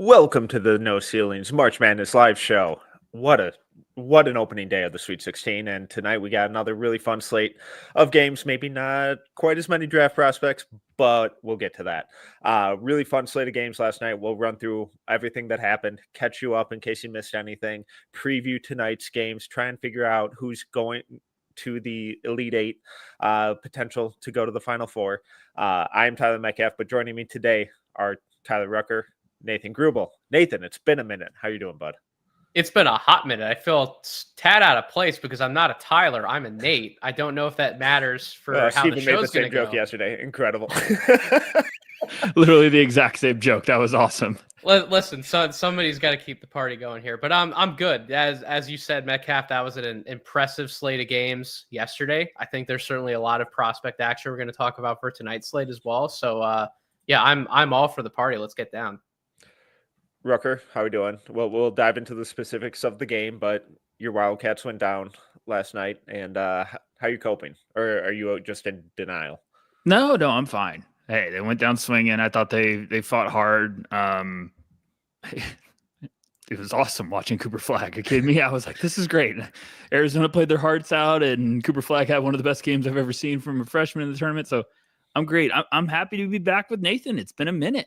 Welcome to the No Ceilings March Madness live show. What an opening day of the Sweet 16, and tonight we got another really fun slate of games. Maybe not quite as many draft prospects, but we'll get to that. Really fun slate of games last night. We'll run through everything that happened, catch you up in case you missed anything, preview tonight's games, try and figure out who's going to the Elite Eight, potential to go to the Final Four. I'm Tyler Metcalf, but joining me today are Tyler Rucker, Nathan Grubel. Nathan, it's been a minute. How you doing, bud? It's been a hot minute. I feel tad out of place because I'm not a Tyler. I'm a Nate. I don't know if that matters for how Steven the show's made the same joke go. yesterday. Incredible. Literally the exact same joke. That was awesome. Listen, somebody's got to keep the party going here. But I'm good. As you said, Metcalf, that was an impressive slate of games yesterday. I think there's certainly a lot of prospect action we're going to talk about for tonight's slate as well. So yeah, I'm all for the party. Let's get down. Rucker, how are we doing? Well, we'll dive into the specifics of the game, but your Wildcats went down last night, and how are you coping? Or are you just in denial? No, I'm fine. Hey, they went down swinging. I thought they fought hard. It was awesome watching Cooper Flagg. Are you kidding me? I was like, this is great. Arizona played their hearts out, and Cooper Flagg had one of the best games I've ever seen from a freshman in the tournament. So I'm great. I'm happy to be back with Nathan. It's been a minute.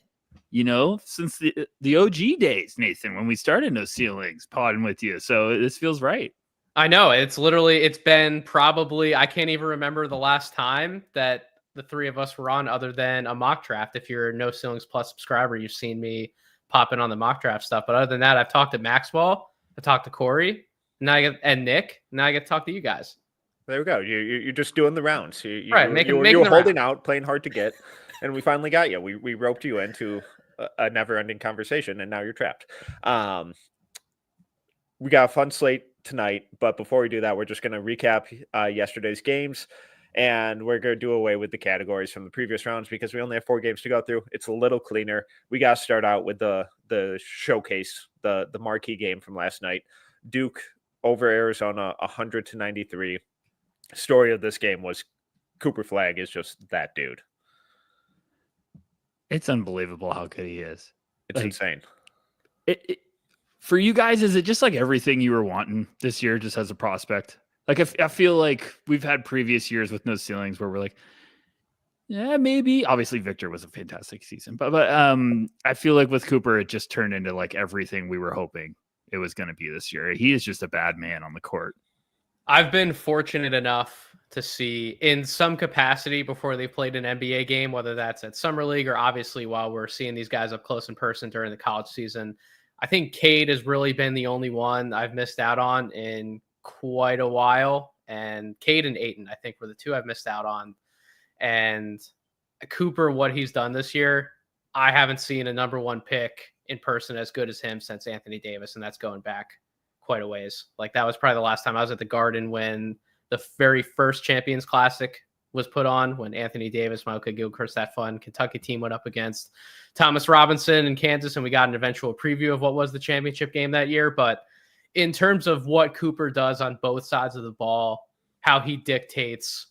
Since the OG days, Nathan, when we started No Ceilings, podding with you. So this feels right. I know. It's been probably, I can't even remember the last time that the three of us were on other than a mock draft. If you're a No Ceilings Plus subscriber, you've seen me popping on the mock draft stuff. But other than that, I've talked to Maxwell, I talked to Corey, and Nick. Now I get to talk to you guys. There we go. You're just doing the rounds. You were holding out, playing hard to get, and we finally got you. We roped you into a never-ending conversation, and now you're trapped. We got a fun slate tonight, but before we do that, we're just going to recap yesterday's games, and we're going to do away with the categories from the previous rounds because we only have 4 games to go through. It's a little cleaner. We got to start out with the showcase, the marquee game from last night. Duke over Arizona, 100-93. Story of this game was Cooper Flagg is just that dude. It's unbelievable how good he is. It's insane. For you guys, is it just like everything you were wanting this year just as a prospect? Like, I feel like we've had previous years with No Ceilings where we're like, yeah, maybe. Obviously, Victor was a fantastic season. But I feel like with Cooper, it just turned into like everything we were hoping it was going to be this year. He is just a bad man on the court. I've been fortunate enough to see in some capacity before they played an NBA game, whether that's at Summer League or obviously while we're seeing these guys up close in person during the college season. I think Cade has really been the only one I've missed out on in quite a while. And Cade and Ayton, I think, were the two I've missed out on. And Cooper, what he's done this year, I haven't seen a number 1 pick in person as good as him since Anthony Davis, and that's going back quite a ways. Like, that was probably the last time I was at the Garden when the very first Champions Classic was put on, when Anthony Davis, Michael Gilchrist, that fun Kentucky team went up against Thomas Robinson in Kansas, and we got an eventual preview of what was the championship game that year. But in terms of what Cooper does on both sides of the ball, how he dictates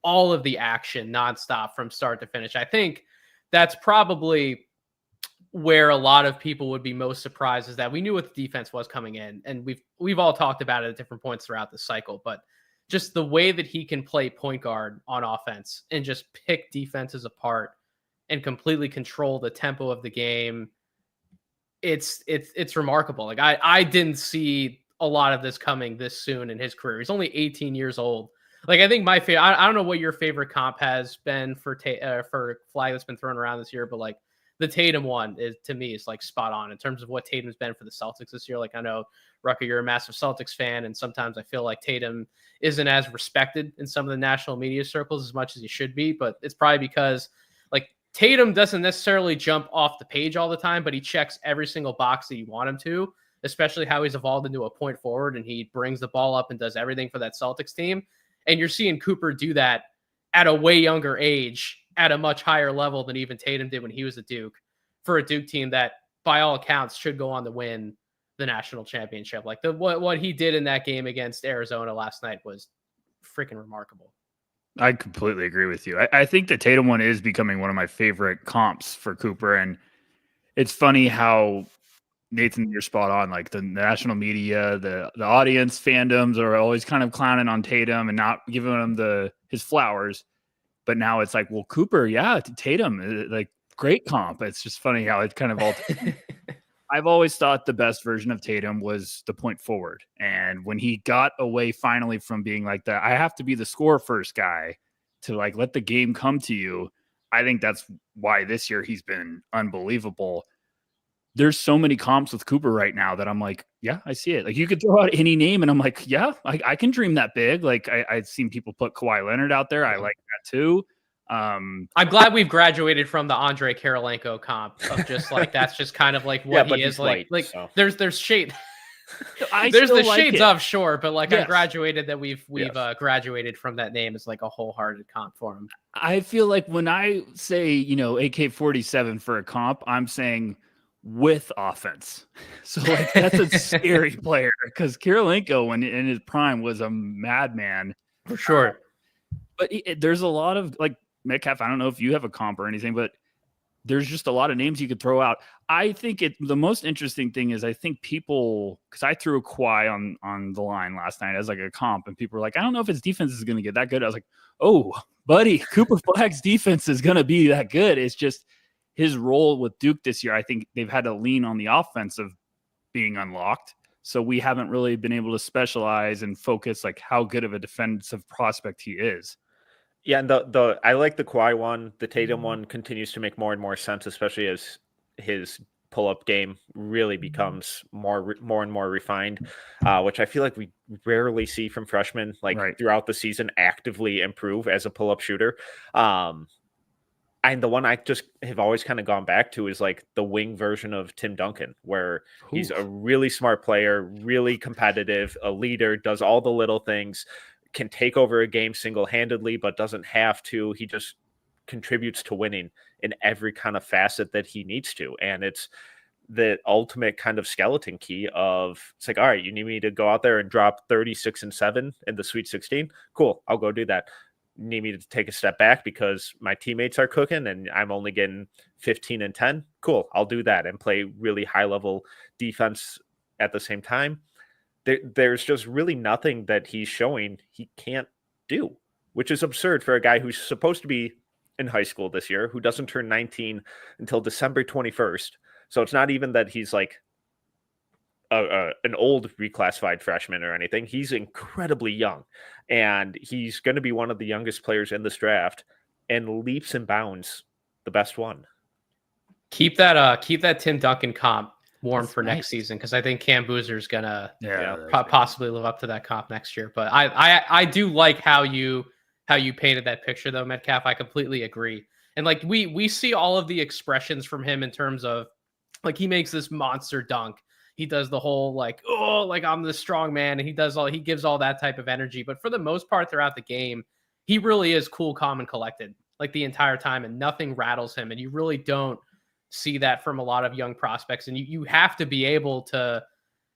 all of the action nonstop from start to finish, I think that's probably where a lot of people would be most surprised, is that we knew what the defense was coming in, and we've all talked about it at different points throughout the cycle, but just the way that he can play point guard on offense and just pick defenses apart and completely control the tempo of the game, it's remarkable. Like, I didn't see a lot of this coming this soon in his career. He's only 18 years old. Like, I think my favorite, I don't know what your favorite comp has been for Flagg that's been thrown around this year, but like the Tatum one is, to me, is like spot on in terms of what Tatum's been for the Celtics this year. Like, I know, Rucker, you're a massive Celtics fan, and sometimes I feel like Tatum isn't as respected in some of the national media circles as much as he should be, but it's probably because like Tatum doesn't necessarily jump off the page all the time, but he checks every single box that you want him to, especially how he's evolved into a point forward, and he brings the ball up and does everything for that Celtics team. And you're seeing Cooper do that at a way younger age, at a much higher level than even Tatum did when he was at Duke, for a Duke team that, by all accounts, should go on to win the national championship. Like, what he did in that game against Arizona last night was freaking remarkable. I completely agree with you. I think the Tatum one is becoming one of my favorite comps for Cooper. And it's funny how Nathan, you're spot on. Like the national media, the audience fandoms are always kind of clowning on Tatum and not giving him his flowers. But now it's like, well, Cooper, yeah, Tatum, like great comp. It's just funny how it kind of all. I've always thought the best version of Tatum was the point forward. And when he got away finally from being like that, I have to be the score first guy to like let the game come to you. I think that's why this year he's been unbelievable. There's so many comps with Cooper right now that I'm like, yeah, I see it. Like you could throw out any name and I'm like, yeah, I can dream that big. Like I've seen people put Kawhi Leonard out there. I like that too. I'm glad we've graduated from the Andre Karolinko comp of just like that's just kind of like what he is like. So. There's shade. There's the like shades of sure, but like yes. I graduated that we've yes. Graduated from that name as like a wholehearted comp for him. I feel like when I say AK-47 for a comp, I'm saying with offense. So like that's a scary player because Karolinko when in his prime was a madman for sure. But there's a lot of like Metcalf. I don't know if you have a comp or anything, but there's just a lot of names you could throw out. I think the most interesting thing is I think people, because I threw a Kawhi on the line last night as like a comp, and people were like, I don't know if his defense is going to get that good. I was like, oh, buddy, Cooper Flag's defense is going to be that good. It's just his role with Duke this year. I think they've had to lean on the offensive being unlocked. So we haven't really been able to specialize and focus like how good of a defensive prospect he is. Yeah, and I like the Kawhi one. The Tatum one continues to make more and more sense, especially as his pull-up game really becomes more and more refined, which I feel like we rarely see from freshmen throughout the season actively improve as a pull-up shooter. And the one I just have always kind of gone back to is like the wing version of Tim Duncan, where he's a really smart player, really competitive, a leader, does all the little things, can take over a game single-handedly, but doesn't have to. He just contributes to winning in every kind of facet that he needs to. And it's the ultimate kind of skeleton key of, it's like, all right, you need me to go out there and drop 36-7 in the Sweet 16. Cool. I'll go do that. You need me to take a step back because my teammates are cooking and I'm only getting 15-10. Cool. I'll do that and play really high level defense at the same time. There's just really nothing that he's showing he can't do, which is absurd for a guy who's supposed to be in high school this year, who doesn't turn 19 until December 21st. So it's not even that he's like an old reclassified freshman or anything. He's incredibly young, and he's going to be one of the youngest players in this draft and leaps and bounds the best one. Keep that Tim Duncan comp warm for next season, because I think Cam Boozer's gonna possibly live up to that comp next year. But I do like how you painted that picture though, Metcalf. I completely agree. And like we see all of the expressions from him in terms of like he makes this monster dunk. He does the whole like, oh, like I'm the strong man, and he gives all that type of energy. But for the most part throughout the game, he really is cool, calm, and collected like the entire time, and nothing rattles him. And you really don't see that from a lot of young prospects, and you have to be able to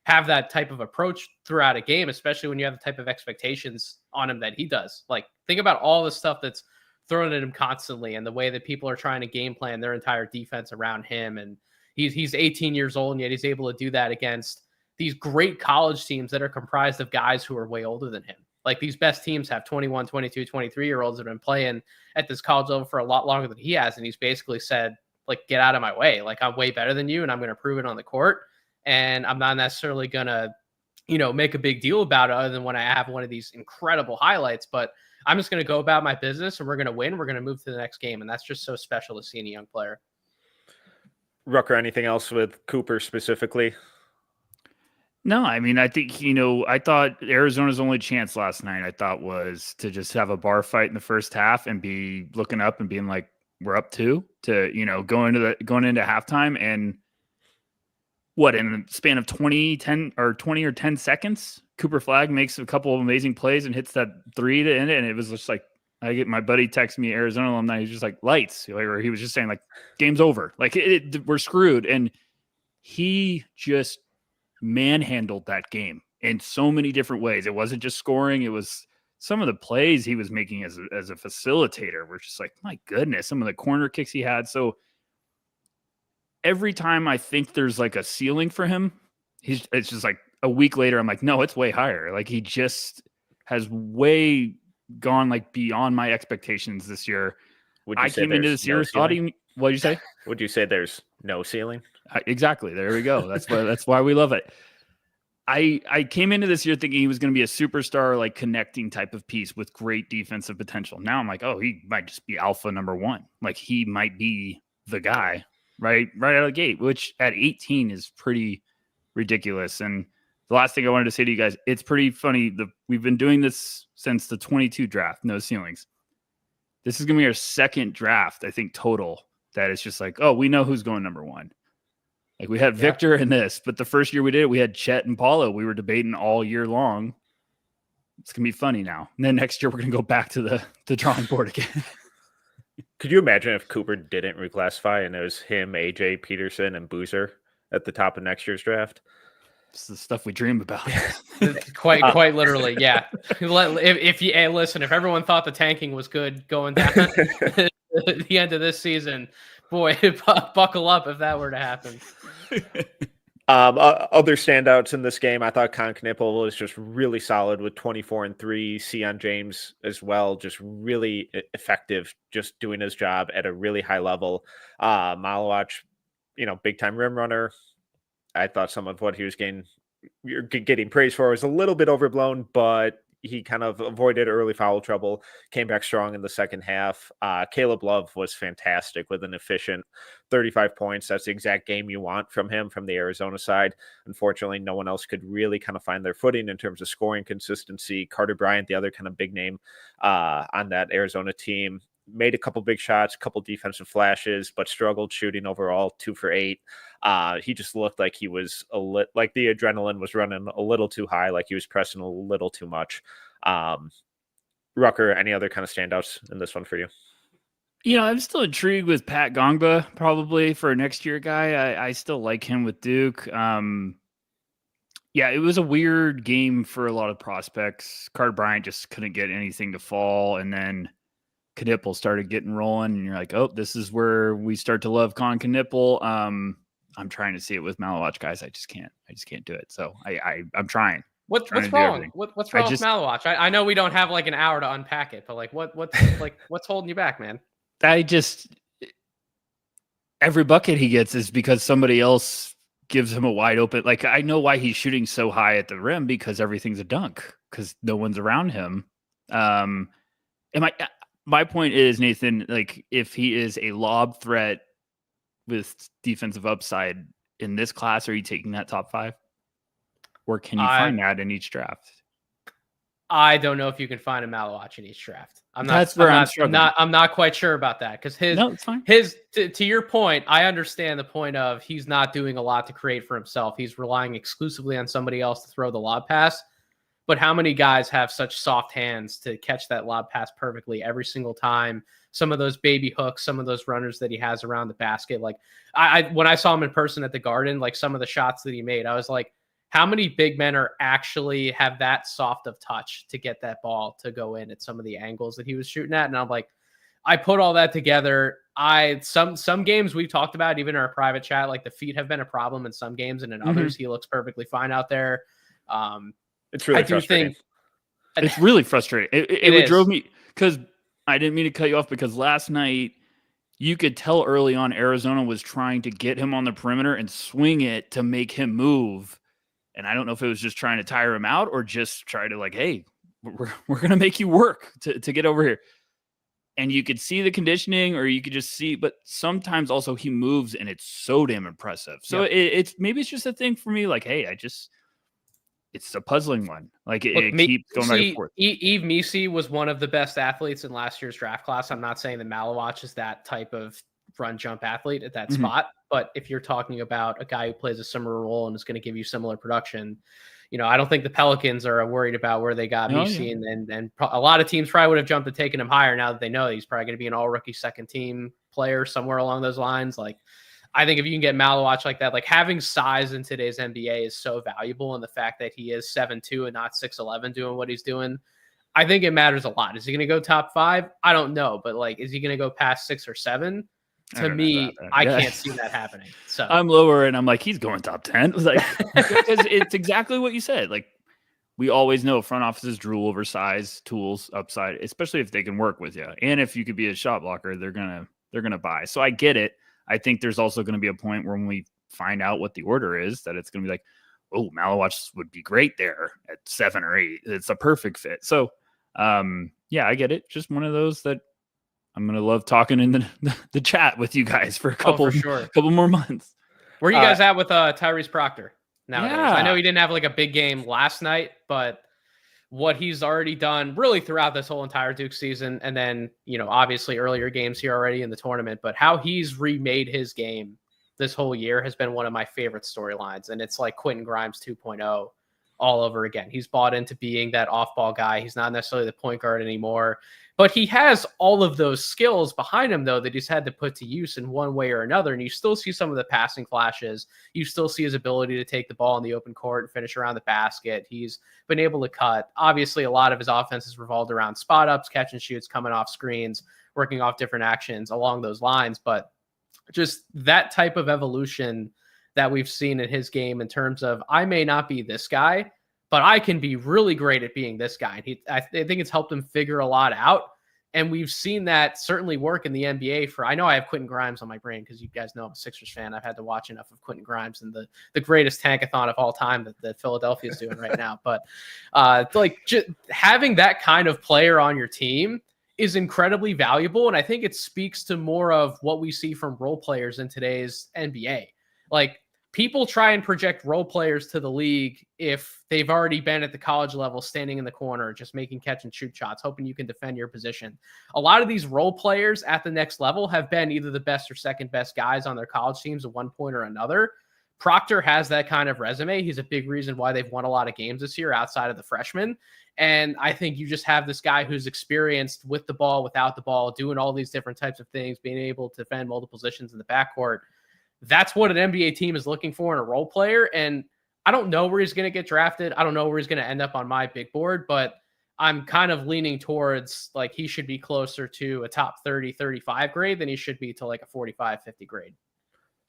have that type of approach throughout a game, especially when you have the type of expectations on him that he does. Like think about all the stuff that's thrown at him constantly and the way that people are trying to game plan their entire defense around him. And he's 18 years old, and yet he's able to do that against these great college teams that are comprised of guys who are way older than him. Like these best teams have 21, 22, 23-year-olds that have been playing at this college level for a lot longer than he has. And he's basically said, like, get out of my way. Like, I'm way better than you, and I'm going to prove it on the court. And I'm not necessarily going to, make a big deal about it other than when I have one of these incredible highlights. But I'm just going to go about my business, and we're going to win. We're going to move to the next game. And that's just so special to see in a young player. Rucker, anything else with Cooper specifically? No, I mean, I think, I thought Arizona's only chance last night, I thought, was to just have a bar fight in the first half and be looking up and being like, we're up to going into halftime, and what, in the span of 20 or 10 seconds, Cooper Flag makes a couple of amazing plays and hits that three to end it. And it was just like, I get my buddy text me, Arizona alumni, he's just like, lights, or he was just saying like, game's over, like we're screwed. And he just manhandled that game in so many different ways. It wasn't just scoring, it was some of the plays he was making as a facilitator were just like, my goodness, some of the corner kicks he had. So every time I think there's like a ceiling for him, it's just like a week later, I'm like, no, it's way higher. Like he just has way gone like beyond my expectations this year. I came into this year thought he. What did you say? Would you say there's no ceiling? Exactly. There we go. That's why we love it. I came into this year thinking he was going to be a superstar, like connecting type of piece with great defensive potential. Now I'm like, oh, he might just be alpha number one. Like he might be the guy right out of the gate, which at 18 is pretty ridiculous. And the last thing I wanted to say to you guys, it's pretty funny. We've been doing this since the 22 draft, no ceilings. This is going to be our second draft, I think, total. That it's just like, oh, we know who's going number one. Like we had Victor in this, but the first year we did it, we had Chet and Paulo. We were debating all year long. It's going to be funny now. And then next year we're going to go back to the drawing board again. Could you imagine if Cooper didn't reclassify and it was him, AJ, Peterson, and Boozer at the top of next year's draft? It's the stuff we dream about. quite literally, yeah. Listen, if everyone thought the tanking was good going down at the end of this season, boy, buckle up if that were to happen. Other standouts in this game, I thought Con Knippel was just really solid with 24 and 3. Sion James as well, just really effective, just doing his job at a really high level. Malawach, big time rim runner. I thought some of what he was getting praise for was a little bit overblown, but he kind of avoided early foul trouble, came back strong in the second half. Caleb Love was fantastic with an efficient 35 points. That's the exact game you want from him from the Arizona side. Unfortunately, no one else could really kind of find their footing in terms of scoring consistency. Carter Bryant, the other kind of big name on that Arizona team, made a couple big shots, a couple defensive flashes, but struggled shooting overall, 2 for 8. He just looked like he was like the adrenaline was running a little too high, like he was pressing a little too much. Rucker, any other kind of standouts in this one for you? I'm still intrigued with Pat Gongba, probably for a next year guy. I still like him with Duke. It was a weird game for a lot of prospects. Carter Bryant just couldn't get anything to fall, and then Knippel started getting rolling, and you're like, oh, this is where we start to love Con Knippel. I'm trying to see it with Malawach, guys. I just can't do it. So I'm trying. What's wrong? What's wrong with Malawach? I know we don't have like an hour to unpack it, but like what's holding you back, man? Every bucket he gets is because somebody else gives him a wide open. Like I know why he's shooting so high at the rim, because everything's a dunk because no one's around him. My point is, Nathan, like if he is a lob threat with defensive upside in this class, are you taking that top 5? Or can you find that in each draft? I don't know if you can find a Malawach in each draft. I'm not quite sure about that, because it's fine. To your point, I understand the point of he's not doing a lot to create for himself. He's relying exclusively on somebody else to throw the lob pass. But how many guys have such soft hands to catch that lob pass perfectly every single time? Some of those baby hooks, some of those runners that he has around the basket. Like when I saw him in person at the Garden, like some of the shots that he made, I was like, how many big men are actually have that soft of touch to get that ball to go in at some of the angles that he was shooting at? And I'm like, I put all that together. Some games we've talked about, even in our private chat, like the feet have been a problem in some games, and in others he looks perfectly fine out there. It's really frustrating. It's really frustrating. It drove me, because I didn't mean to cut you off, because last night you could tell early on Arizona was trying to get him on the perimeter and swing it to make him move. And I don't know if it was just trying to tire him out or just try to like, hey, we're going to make you work to get over here. And you could see the conditioning, or you could just see, but sometimes also he moves and it's so damn impressive. So it's just a thing for me. Like, hey, it's a puzzling one. Like it keeps going back and forth. Yves Missi was one of the best athletes in last year's draft class. I'm not saying that Malawach is that type of run jump athlete at that spot, but if you're talking about a guy who plays a similar role and is going to give you similar production, I don't think the Pelicans are worried about where they got Missi, and a lot of teams probably would have jumped and taken him higher now that they know he's probably going to be an all rookie second team player somewhere along those lines. Like, I think if you can get Malawach like that, like having size in today's NBA is so valuable. And the fact that he is 7'2" and not 6'11" doing what he's doing, I think it matters a lot. Is he going to go top 5? I don't know. But like, is he going to go past 6 or 7? to me, I can't see that happening. So I'm lower and I'm like, he's going top 10. Like, because it's exactly what you said. Like, we always know front offices drool over size, tools, upside, especially if they can work with you. And if you could be a shot blocker, they're gonna buy. So I get it. I think there's also going to be a point where when we find out what the order is, that it's going to be like, oh, Malawatch would be great there at 7 or 8. It's a perfect fit. So, yeah, I get it. Just one of those that I'm going to love talking in the chat with you guys for a couple more months. Where are you guys at with Tyrese Proctor nowadays? Yeah. I know he didn't have like a big game last night, but what he's already done really throughout this whole entire Duke season, and then, obviously earlier games here already in the tournament, but how he's remade his game this whole year has been one of my favorite storylines. And it's like Quentin Grimes 2.0 all over again. He's bought into being that off-ball guy. He's not necessarily the point guard anymore, but he has all of those skills behind him, though, that he's had to put to use in one way or another. And you still see some of the passing flashes. You still see his ability to take the ball in the open court and finish around the basket. He's been able to cut. Obviously, a lot of his offense is revolved around spot ups, catch and shoots, coming off screens, working off different actions along those lines. But just that type of evolution that we've seen in his game in terms of, I may not be this guy, but I can be really great at being this guy. And I think it's helped him figure a lot out. And we've seen that certainly work in the NBA I know I have Quentin Grimes on my brain because you guys know I'm a Sixers fan. I've had to watch enough of Quentin Grimes and the greatest tankathon of all time that Philadelphia is doing right now. But just having that kind of player on your team is incredibly valuable. And I think it speaks to more of what we see from role players in today's NBA. Like, people try and project role players to the league if they've already been at the college level, standing in the corner, just making catch and shoot shots, hoping you can defend your position. A lot of these role players at the next level have been either the best or second best guys on their college teams at one point or another. Proctor has that kind of resume. He's a big reason why they've won a lot of games this year outside of the freshmen. And I think you just have this guy who's experienced with the ball, without the ball, doing all these different types of things, being able to defend multiple positions in the backcourt. That's what an NBA team is looking for in a role player. And I don't know where he's going to get drafted. I don't know where he's going to end up on my big board, but I'm kind of leaning towards like he should be closer to a top 30, 35 grade than he should be to like a 45, 50 grade.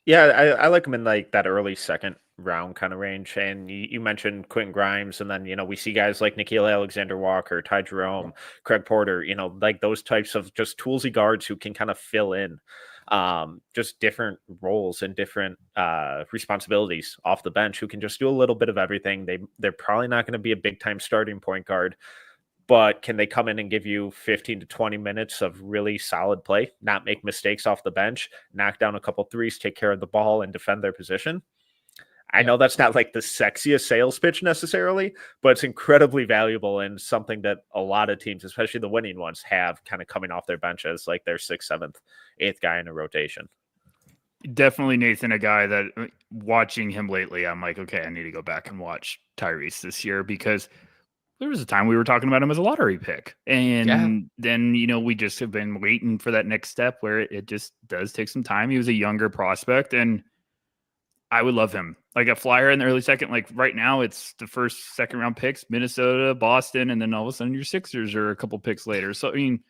Yeah, I like him in like that early second round kind of range. And you mentioned Quentin Grimes, and then, we see guys like Nickeil Alexander-Walker, Ty Jerome, Craig Porter, like those types of just toolsy guards who can kind of fill in just different roles and different responsibilities off the bench, who can just do a little bit of everything. They're probably not going to be a big time starting point guard, but can they come in and give you 15 to 20 minutes of really solid play, not make mistakes off the bench, knock down a couple threes, take care of the ball, and defend their position? I know that's not like the sexiest sales pitch necessarily, but it's incredibly valuable and something that a lot of teams, especially the winning ones, have kind of coming off their bench as like their 6th, 7th, 8th guy in a rotation. Definitely, Nathan, a guy that watching him lately, I'm like, okay, I need to go back and watch Tyrese this year, because there was a time we were talking about him as a lottery pick. And then, we just have been waiting for that next step where it just does take some time. He was a younger prospect, and I would love him. Like a flyer in the early second, like right now it's the first, second round picks, Minnesota, Boston, and then all of a sudden your Sixers are a couple picks later. So, I mean,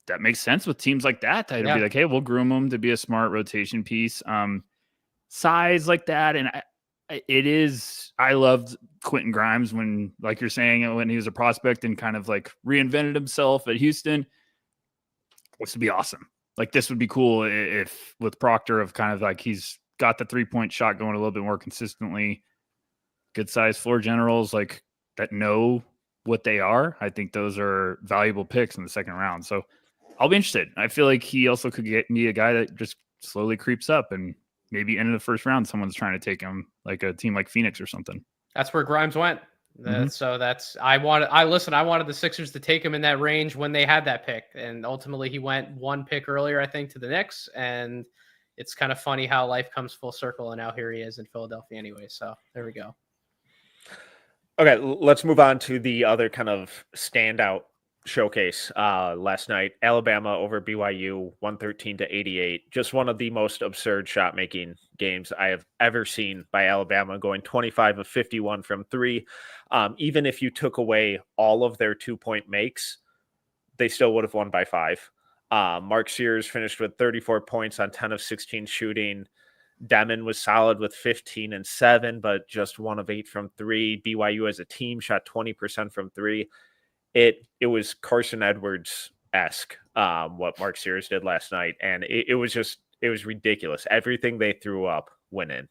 that makes sense with teams like that. I'd be like, hey, we'll groom him to be a smart rotation piece. Size like that. And I loved Quentin Grimes when, like you're saying, when he was a prospect and kind of like reinvented himself at Houston. This would be awesome. Like, this would be cool if with Proctor, of kind of like he's got the 3-point shot going a little bit more consistently. Good size floor generals like that know what they are. I think those are valuable picks in the second round. So I'll be interested. I feel like he also could get me a guy that just slowly creeps up, and maybe end of the first round, someone's trying to take him, like a team like Phoenix or something. That's where Grimes went. So I wanted the Sixers to take him in that range when they had that pick. And ultimately he went one pick earlier, I think, to the Knicks. And it's kind of funny how life comes full circle, and now here he is in Philadelphia anyway. So there we go. Okay, let's move on to the other kind of standout showcase last night. Alabama over BYU, 113-88. Just one of the most absurd shot making games I have ever seen by Alabama, going 25 of 51 from 3. Even if you took away all of their 2-point makes, they still would have won by 5. Mark Sears finished with 34 points on 10 of 16 shooting. Demon was solid with 15 and 7, but just 1 of 8 from 3. BYU as a team shot 20% from 3. It was Carson Edwards-esque, what Mark Sears did last night, and it was ridiculous. Everything they threw up went in.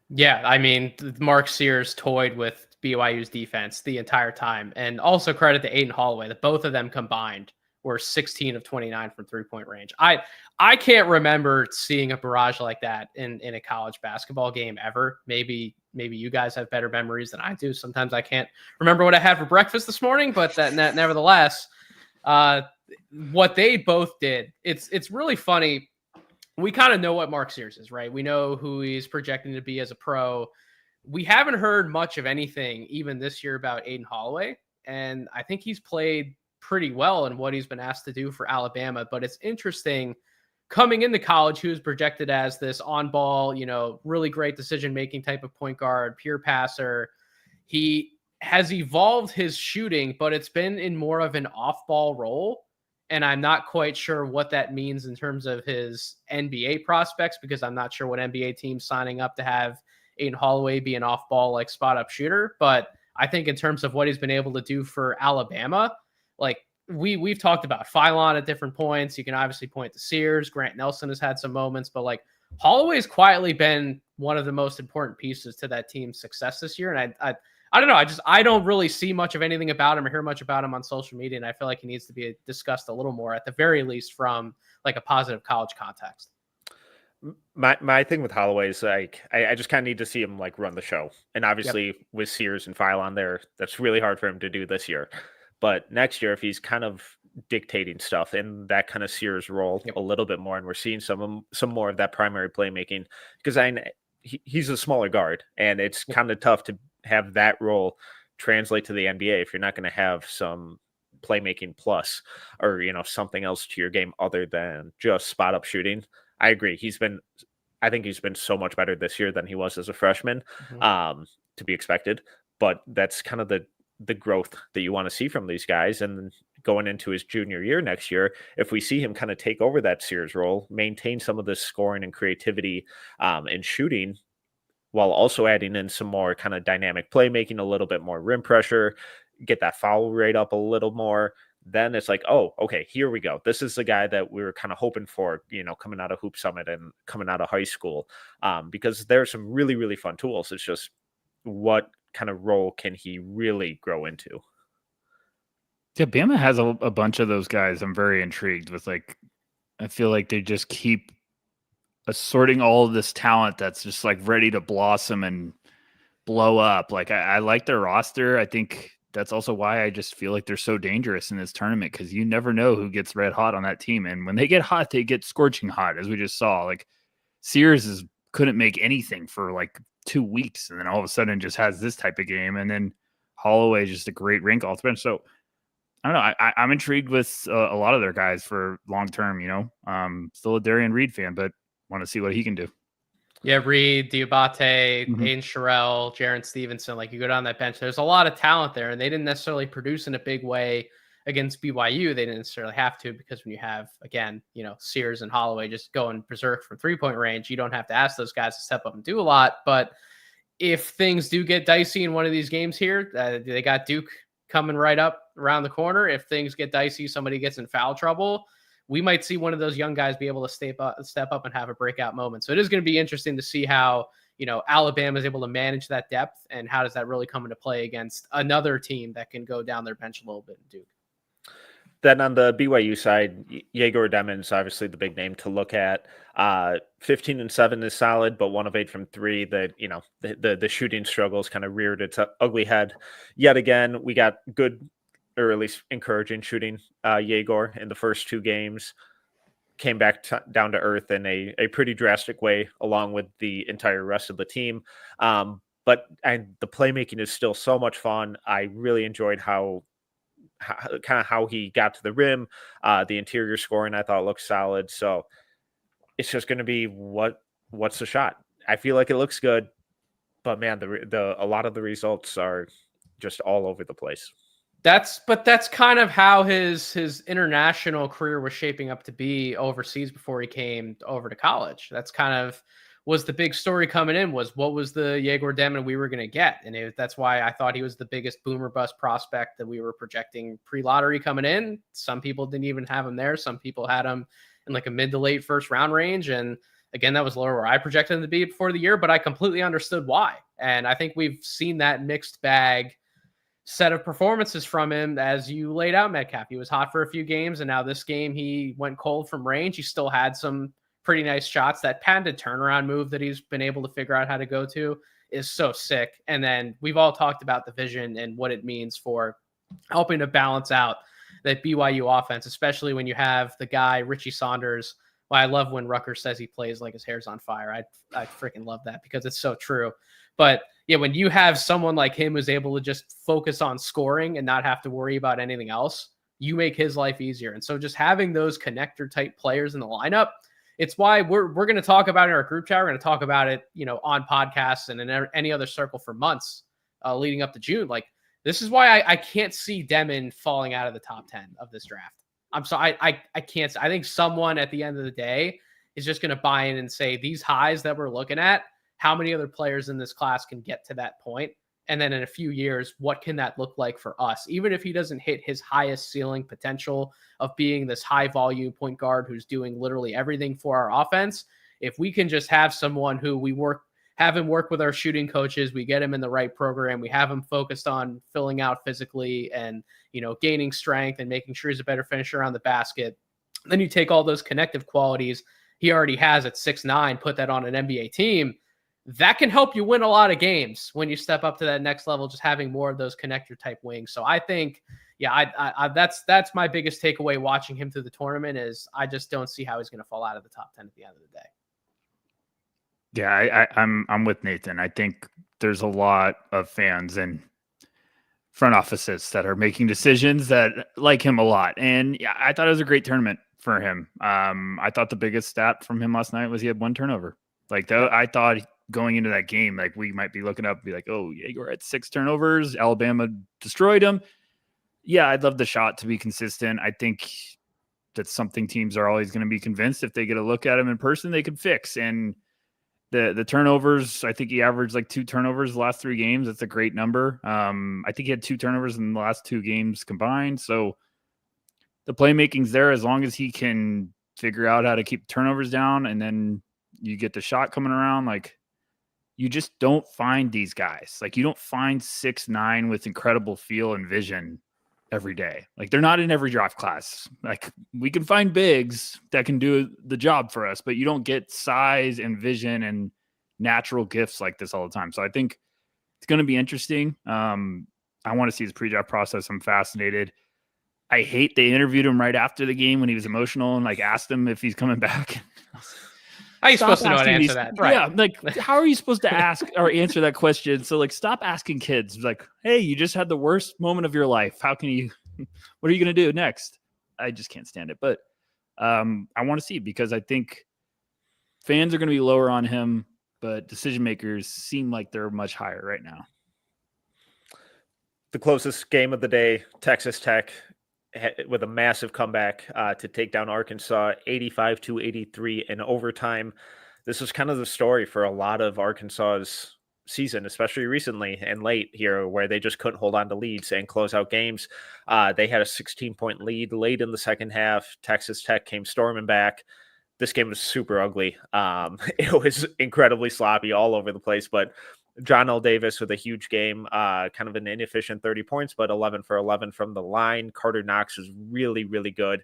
Yeah, I mean, Mark Sears toyed with BYU's defense the entire time. And also credit to Aiden Holloway that both of them combined were 16 of 29 from three-point range. I can't remember seeing a barrage like that in a college basketball game ever. Maybe you guys have better memories than I do. Sometimes I can't remember what I had for breakfast this morning, but nevertheless, what they both did, it's really funny. We kind of know what Mark Sears is, right? We know who he's projecting to be as a pro. We haven't heard much of anything even this year about Aiden Holloway. And I think he's played pretty well in what he's been asked to do for Alabama. But it's interesting coming into college, he was projected as this on ball, really great decision-making type of point guard, pure passer. He has evolved his shooting, but it's been in more of an off-ball role. And I'm not quite sure what that means in terms of his NBA prospects, because I'm not sure what NBA team's signing up to have Aiden Holloway be an off-ball, like spot-up shooter. But I think in terms of what he's been able to do for Alabama, like we've talked about Philon at different points. You can obviously point to Sears. Grant Nelson has had some moments, but like Holloway's quietly been one of the most important pieces to that team's success this year. And I don't know. I don't really see much of anything about him or hear much about him on social media. And I feel like he needs to be discussed a little more, at the very least, from like a positive college context. My thing with Holloway is like, I just kind of need to see him like run the show. And obviously with Sears and Philon there, that's really hard for him to do this year. But next year, if he's kind of dictating stuff in that kind of Sears role a little bit more, and we're seeing some more of that primary playmaking, because he's a smaller guard, and it's kind of tough to have that role translate to the NBA if you're not going to have some playmaking plus or something else to your game other than just spot up shooting. I agree. I think he's been so much better this year than he was as a freshman, to be expected. But that's kind of the growth that you want to see from these guys. And going into his junior year next year, if we see him kind of take over that Sears role, maintain some of this scoring and creativity and shooting, while also adding in some more kind of dynamic playmaking, a little bit more rim pressure, get that foul rate up a little more, then it's like, oh, okay, here we go. This is the guy that we were kind of hoping for, coming out of Hoop Summit and coming out of high school, because there's some really, really fun tools. It's just what kind of role can he really grow into? Yeah, Bama has a bunch of those guys. I'm very intrigued with. Like, I feel like they just keep assorting all of this talent that's just like ready to blossom and blow up. Like, I like their roster. I think that's also why I just feel like they're so dangerous in this tournament, because you never know who gets red hot on that team. And when they get hot, they get scorching hot, as we just saw. Like, Sears couldn't make anything for like 2 weeks, and then all of a sudden just has this type of game. And then Holloway is just a great rink off the bench. So I don't know. I'm intrigued with a lot of their guys for long term. Still a Darian Reed fan, but want to see what he can do. Yeah, Reed, Diabate, Aiden Sherrill, Jaron Stevenson. Like, you go down that bench, there's a lot of talent there, and they didn't necessarily produce in a big way against BYU. They didn't necessarily have to, because when you have, again, Sears and Holloway just going berserk from 3-point range, you don't have to ask those guys to step up and do a lot. But if things do get dicey in one of these games here, they got Duke coming right up around the corner. If things get dicey, somebody gets in foul trouble, we might see one of those young guys be able to step up and have a breakout moment. So it is going to be interesting to see how, Alabama is able to manage that depth, and how does that really come into play against another team that can go down their bench a little bit in Duke. Then on the BYU side, Yegor Demon's obviously the big name to look at. 15 and 7 is solid, but 1 of 8 from 3. The shooting struggles kind of reared its ugly head yet again. We got good, or at least encouraging shooting. Yegor in the first 2 games came back down to earth in a pretty drastic way, along with the entire rest of the team. But the playmaking is still so much fun. I really enjoyed how he got to the rim. The interior scoring, I thought, looked solid. So it's just going to be what's the shot. I feel like it looks good, but man, a lot of the results are just all over the place. That's kind of how his international career was shaping up to be overseas before he came over to college. That's kind of was the big story coming in, was what was the Yegor Demmin we were going to get. And that's why I thought he was the biggest boomer bust prospect that we were projecting pre-lottery coming in. Some people didn't even have him there. Some people had him in like a mid to late first round range. And again, that was lower where I projected him to be before the year, but I completely understood why. And I think we've seen that mixed bag set of performances from him as you laid out, Metcalf. He was hot for a few games, and now this game he went cold from range. He still had some pretty nice shots. That patented turnaround move that he's been able to figure out how to go to is so sick. And then we've all talked about the vision and what it means for helping to balance out that BYU offense, especially when you have the guy, Richie Saunders. Well, I love when Rucker says he plays like his hair's on fire. I freaking love that because it's so true. But yeah, when you have someone like him who's able to just focus on scoring and not have to worry about anything else, you make his life easier. And so just having those connector type players in the lineup, it's why we're going to talk about it in our group chat. We're going to talk about it, on podcasts and in any other circle for months leading up to June. Like, this is why I can't see Demmin falling out of the top 10 of this draft. I'm sorry. I can't. I think someone at the end of the day is just going to buy in and say these highs that we're looking at, how many other players in this class can get to that point? And then in a few years, what can that look like for us? Even if he doesn't hit his highest ceiling potential of being this high volume point guard who's doing literally everything for our offense, if we can just have someone who have him work with our shooting coaches, we get him in the right program, we have him focused on filling out physically and, gaining strength and making sure he's a better finisher around the basket. Then you take all those connective qualities he already has at 6'9", put that on an NBA team. That can help you win a lot of games when you step up to that next level, just having more of those connector type wings. So I think, that's my biggest takeaway watching him through the tournament is I just don't see how he's going to fall out of the top 10 at the end of the day. Yeah, I'm with Nathan. I think there's a lot of fans and front offices that are making decisions that like him a lot. And yeah, I thought it was a great tournament for him. I thought the biggest stat from him last night was he had one turnover. Like I thought going into that game, like we might be looking up and be like, oh, yeah, you're at 6 turnovers. Alabama destroyed him. Yeah, I'd love the shot to be consistent. I think that's something teams are always going to be convinced if they get a look at him in person, they could fix. And the turnovers, I think he averaged like 2 turnovers the last 3 games. That's a great number. I think he had 2 turnovers in the last 2 games combined. So the playmaking's there as long as he can figure out how to keep turnovers down, and then you get the shot coming around. Like, you just don't find these guys. Like, you don't find 6'9" with incredible feel and vision every day. Like, they're not in every draft class. Like, we can find bigs that can do the job for us, but you don't get size and vision and natural gifts like this all the time. So I think it's going to be interesting. I want to see his pre-draft process. I'm fascinated. I hate they interviewed him right after the game when he was emotional and like asked him if he's coming back. How are you supposed to know how to answer that? Right. Yeah, like, how are you supposed to ask or answer that question? So, like, stop asking kids. Like, hey, you just had the worst moment of your life. How can you – what are you going to do next? I just can't stand it. But I want to see, because I think fans are going to be lower on him, but decision makers seem like they're much higher right now. The closest game of the day, Texas Tech with a massive comeback to take down Arkansas, 85-83 in overtime. This was kind of the story for a lot of Arkansas's season, especially recently and late here, where they just couldn't hold on to leads and close out games. They had a 16-point lead late in the second half. Texas Tech came storming back. This game was super ugly. It was incredibly sloppy all over the place, but John L. Davis with a huge game, kind of an inefficient 30 points, but 11 for 11 from the line. Carter Knox was really, really good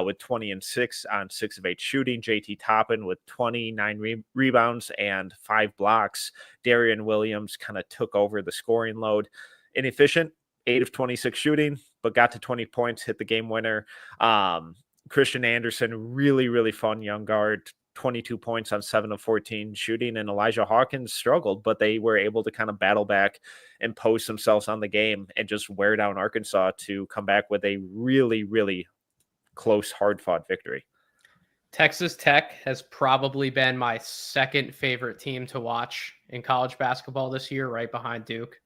with 20 and 6 on 6 of 8 shooting. JT Toppin with 29 rebounds and 5 blocks. Darian Williams kind of took over the scoring load. Inefficient, 8 of 26 shooting, but got to 20 points, hit the game winner. Christian Anderson, really, really fun young guard. 22 points on 7 of 14 shooting, and Elijah Hawkins struggled, but they were able to kind of battle back and pose themselves on the game and just wear down Arkansas to come back with a really, really close, hard-fought victory. Texas Tech has probably been my second favorite team to watch in college basketball this year, right behind Duke.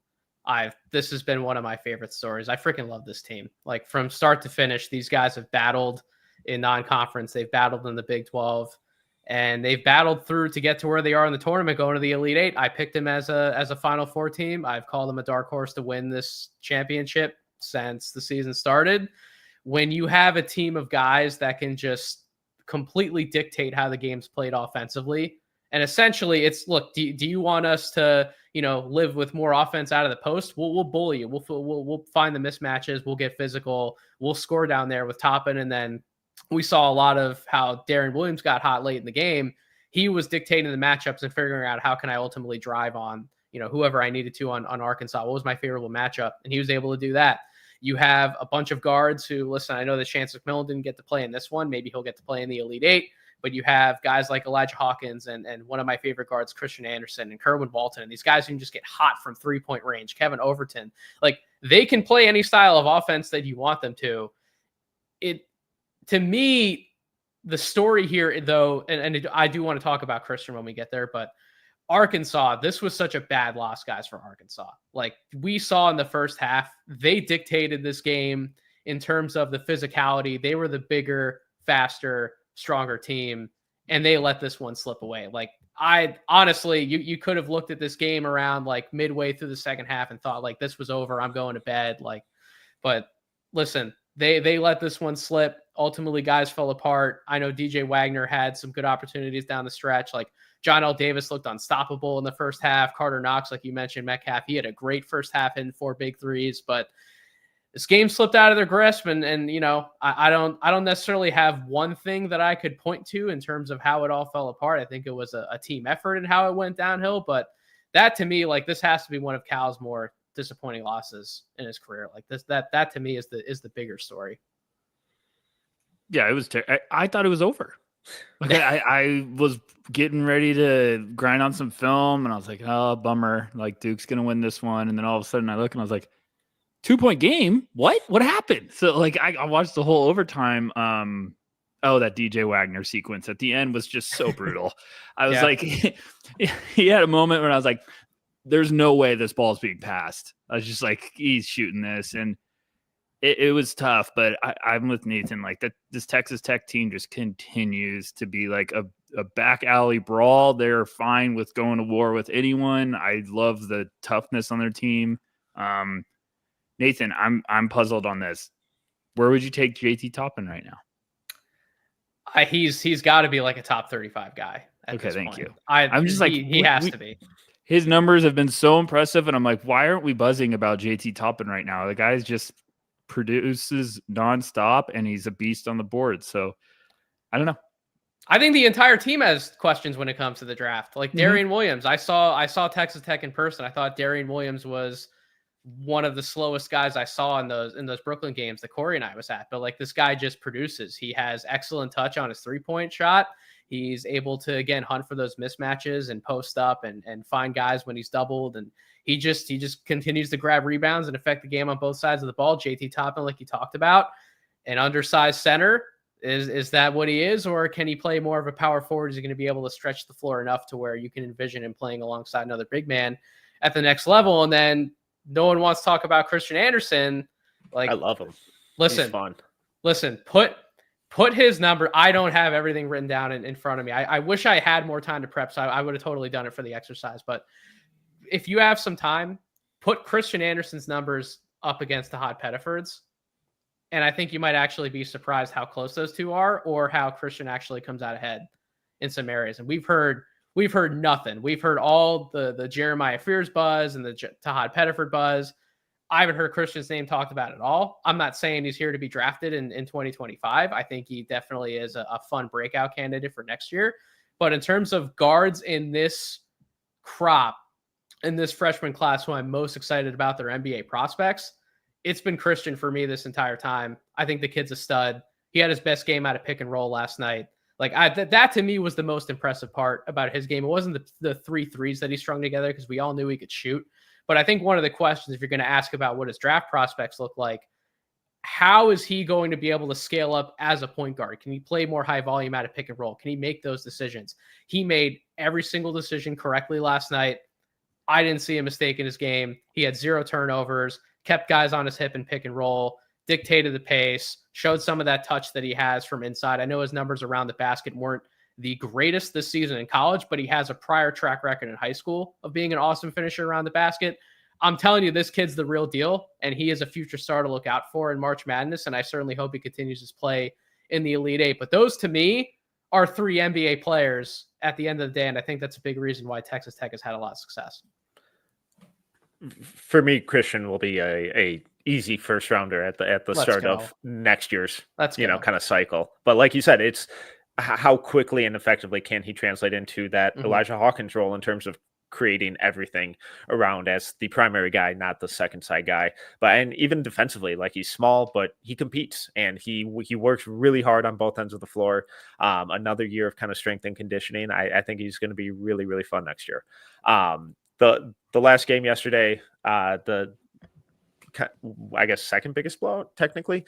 This has been one of my favorite stories. I freaking love this team. Like from start to finish, these guys have battled in non-conference. They've battled in the Big 12, and they've battled through to get to where they are in the tournament, going to the Elite Eight. I picked them as a Final Four team. I've called them a dark horse to win this championship since the season started. When you have a team of guys that can just completely dictate how the game's played offensively, and essentially it's, look, do you want us to, live with more offense out of the post? We'll bully you. We'll find the mismatches. We'll get physical. We'll score down there with Toppin. And then we saw a lot of how Darren Williams got hot late in the game. He was dictating the matchups and figuring out how can I ultimately drive on, whoever I needed to on Arkansas. What was my favorable matchup? And he was able to do that. You have a bunch of guards who, listen, I know that Chance McMillan didn't get to play in this one. Maybe he'll get to play in the Elite Eight. But you have guys like Elijah Hawkins and one of my favorite guards, Christian Anderson and Kerwin Walton. And these guys who can just get hot from three-point range. Kevin Overton. Like, they can play any style of offense that you want them to. To me, the story here, though, and I do want to talk about Christian when we get there, but Arkansas, this was such a bad loss, guys, for Arkansas. Like we saw in the first half, they dictated this game in terms of the physicality. They were the bigger, faster, stronger team, and they let this one slip away. Like, I honestly, you could have looked at this game around like midway through the second half and thought like this was over, I'm going to bed. Like, but listen, they let this one slip. Ultimately, guys fell apart. I know DJ Wagner had some good opportunities down the stretch. Like John L. Davis looked unstoppable in the first half. Carter Knox, like you mentioned, Metcalf, he had a great first half in 4 big threes, but this game slipped out of their grasp. And I don't necessarily have one thing that I could point to in terms of how it all fell apart. I think it was a team effort and how it went downhill. But that to me, like this has to be one of Cal's more disappointing losses in his career. Like this, that to me is the bigger story. Yeah, it was. I thought it was over. Like I was getting ready to grind on some film, and I was like, "Oh, bummer! Like Duke's gonna win this one." And then all of a sudden, I look and I was like, 2-point game? What happened? So like, I watched the whole overtime. That DJ Wagner sequence at the end was just so brutal. I was like, he had a moment when I was like, "There's no way this ball is being passed." I was just like, he's shooting this, and it was tough, but I'm with Nathan. Like that, this Texas Tech team just continues to be like a back alley brawl. They're fine with going to war with anyone. I love the toughness on their team. Nathan, I'm puzzled on this. Where would you take JT Toppin right now? He's got to be like a top 35 guy. Okay, thank you. I'm just like he has to be. His numbers have been so impressive, and I'm like, why aren't we buzzing about JT Toppin right now? The guy's just produces nonstop, and he's a beast on the board. So I don't know. I think the entire team has questions when it comes to the draft. Like Darian Williams, I saw Texas Tech in person. I thought Darian Williams was one of the slowest guys I saw in those Brooklyn games that Corey and I was at. But like this guy just produces. He has excellent touch on his 3-point shot. He's able to, again, hunt for those mismatches and post up and find guys when he's doubled. And he just continues to grab rebounds and affect the game on both sides of the ball. JT Toppin, like you talked about, an undersized center. Is that what he is? Or can he play more of a power forward? Is he going to be able to stretch the floor enough to where you can envision him playing alongside another big man at the next level? And then no one wants to talk about Christian Anderson. Like, I love him. Listen, he's fun. Listen, put his number. I don't have everything written down in front of me. I wish I had more time to prep, so I would have totally done it for the exercise. But if you have some time, put Christian Anderson's numbers up against the Hot Pettifords. And I think you might actually be surprised how close those two are, or how Christian actually comes out ahead in some areas. And we've heard nothing. We've heard all the Jeremiah Fears buzz and the Tahad Pettiford buzz. I haven't heard Christian's name talked about at all. I'm not saying he's here to be drafted in 2025. I think he definitely is a fun breakout candidate for next year. But in terms of guards in this crop, in this freshman class, who I'm most excited about their NBA prospects, it's been Christian for me this entire time. I think the kid's a stud. He had his best game out of pick and roll last night. Like that to me was the most impressive part about his game. It wasn't the 3 threes that he strung together, because we all knew he could shoot. But I think one of the questions, if you're going to ask about what his draft prospects look like, how is he going to be able to scale up as a point guard? Can he play more high volume out of pick and roll? Can he make those decisions? He made every single decision correctly last night. I didn't see a mistake in his game. He had 0 turnovers, kept guys on his hip and pick and roll, dictated the pace, showed some of that touch that he has from inside. I know his numbers around the basket weren't the greatest this season in college, but he has a prior track record in high school of being an awesome finisher around the basket. I'm telling you, this kid's the real deal, and he is a future star to look out for in March Madness, and I certainly hope he continues his play in the Elite Eight. But those, to me, are 3 NBA players at the end of the day, and I think that's a big reason why Texas Tech has had a lot of success. For me, Christian will be a easy first rounder at the start of next year's kind of cycle. But like you said, it's how quickly and effectively can he translate into that Elijah Hawkins role in terms of creating everything around as the primary guy, not the second side guy. And even defensively, like, he's small, but he competes and he works really hard on both ends of the floor. Another year of kind of strength and conditioning. I think he's going to be really, really fun next year. The last game yesterday, I guess second biggest blowout technically,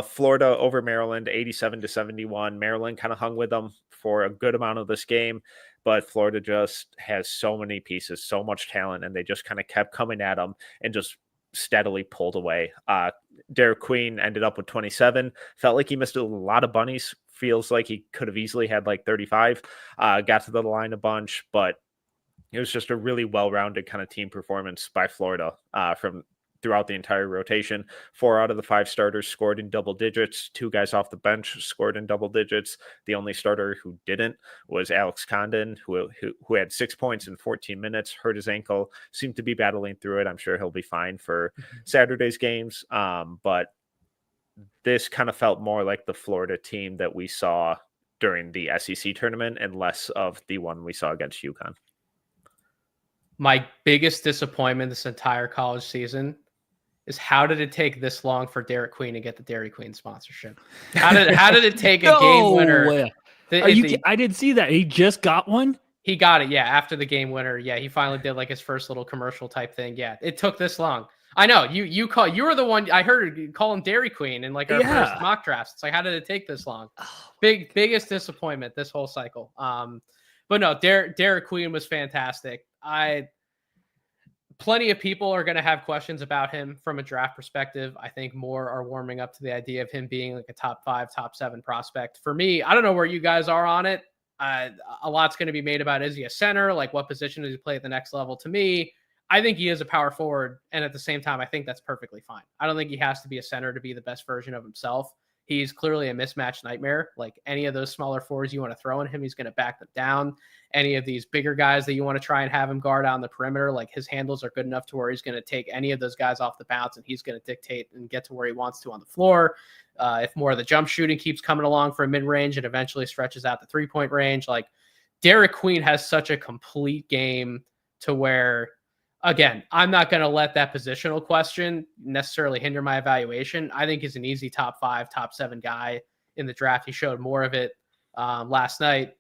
Florida over Maryland, 87-71. Maryland kind of hung with them for a good amount of this game, but Florida just has so many pieces, so much talent, and they just kind of kept coming at them and just steadily pulled away. Derek Queen ended up with 27. Felt like he missed a lot of bunnies. Feels like he could have easily had like 35. Got to the line a bunch, but it was just a really well-rounded kind of team performance by Florida from throughout the entire rotation. 4 out of the 5 starters scored in double digits. 2 guys off the bench scored in double digits. The only starter who didn't was Alex Condon, who had 6 points in 14 minutes, hurt his ankle, seemed to be battling through it. I'm sure he'll be fine for Saturday's games. But this kind of felt more like the Florida team that we saw during the SEC tournament and less of the one we saw against UConn. My biggest disappointment this entire college season is how did it take this long for Derek Queen to get the Dairy Queen sponsorship? How did it take a game winner? I didn't see that. He just got one? He got it, yeah, after the game winner. Yeah, he finally did like his first little commercial type thing. Yeah, it took this long. I know. You were the one I heard call him Dairy Queen in like our first mock drafts. It's like, how did it take this long? Biggest disappointment this whole cycle. But no, Derek Queen was fantastic. Plenty of people are going to have questions about him from a draft perspective. I think more are warming up to the idea of him being like a top 5, top 7 prospect. For me, I don't know where you guys are on it. A lot's going to be made about, is he a center? Like, what position does he play at the next level? To me, I think he is a power forward. And at the same time, I think that's perfectly fine. I don't think he has to be a center to be the best version of himself. He's clearly a mismatch nightmare. Like, any of those smaller forwards you want to throw in him, he's going to back them down. Any of these bigger guys that you want to try and have him guard on the perimeter, like, his handles are good enough to where he's going to take any of those guys off the bounce and he's going to dictate and get to where he wants to on the floor. If more of the jump shooting keeps coming along for mid-range and eventually stretches out the 3-point range, like, Derek Queen has such a complete game to where, again, I'm not going to let that positional question necessarily hinder my evaluation. I think he's an easy top 5, top 7 guy in the draft. He showed more of it last night.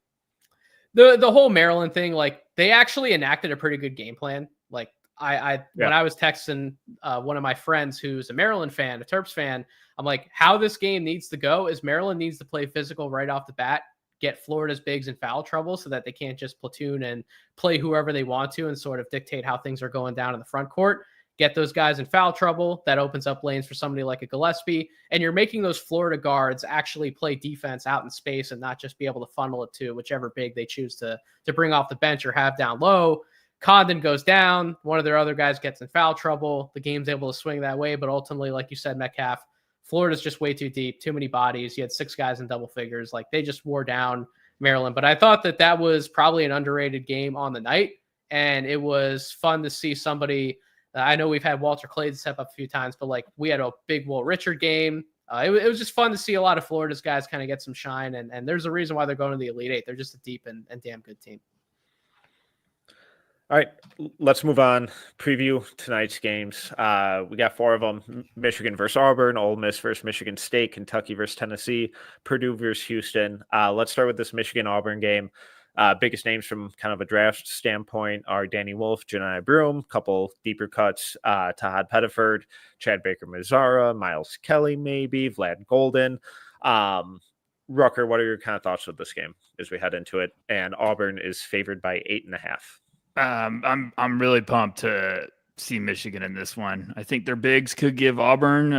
The whole Maryland thing, like, they actually enacted a pretty good game plan. Like, when I was texting one of my friends who's a Maryland fan, a Terps fan, I'm like, how this game needs to go is Maryland needs to play physical right off the bat, get Florida's bigs in foul trouble so that they can't just platoon and play whoever they want to and sort of dictate how things are going down in the front court. Get those guys in foul trouble. That opens up lanes for somebody like a Gillespie. And you're making those Florida guards actually play defense out in space and not just be able to funnel it to whichever big they choose to bring off the bench or have down low. Condon goes down. One of their other guys gets in foul trouble. The game's able to swing that way. But ultimately, like you said, Metcalf, Florida's just way too deep, too many bodies. You had 6 guys in double figures. Like, they just wore down Maryland. But I thought that was probably an underrated game on the night. And it was fun to see somebody. I know we've had Walter Clayton step up a few times, but like, we had a big Will Richard game. It was just fun to see a lot of Florida's guys kind of get some shine. And there's a reason why they're going to the Elite Eight. They're just a deep and damn good team. All right, let's move on. Preview tonight's games. We got 4 of them: Michigan versus Auburn, Ole Miss versus Michigan State, Kentucky versus Tennessee, Purdue versus Houston. Let's start with this Michigan-Auburn game. Biggest names from kind of a draft standpoint are Danny Wolf, Janai Broom, couple deeper cuts, Tahad Pettiford, Chad Baker-Mazara, Miles Kelly maybe, Vlad Golden. Rucker, what are your kind of thoughts of this game as we head into it? And Auburn is favored by 8.5. I'm really pumped to see Michigan in this one. I think their bigs could give Auburn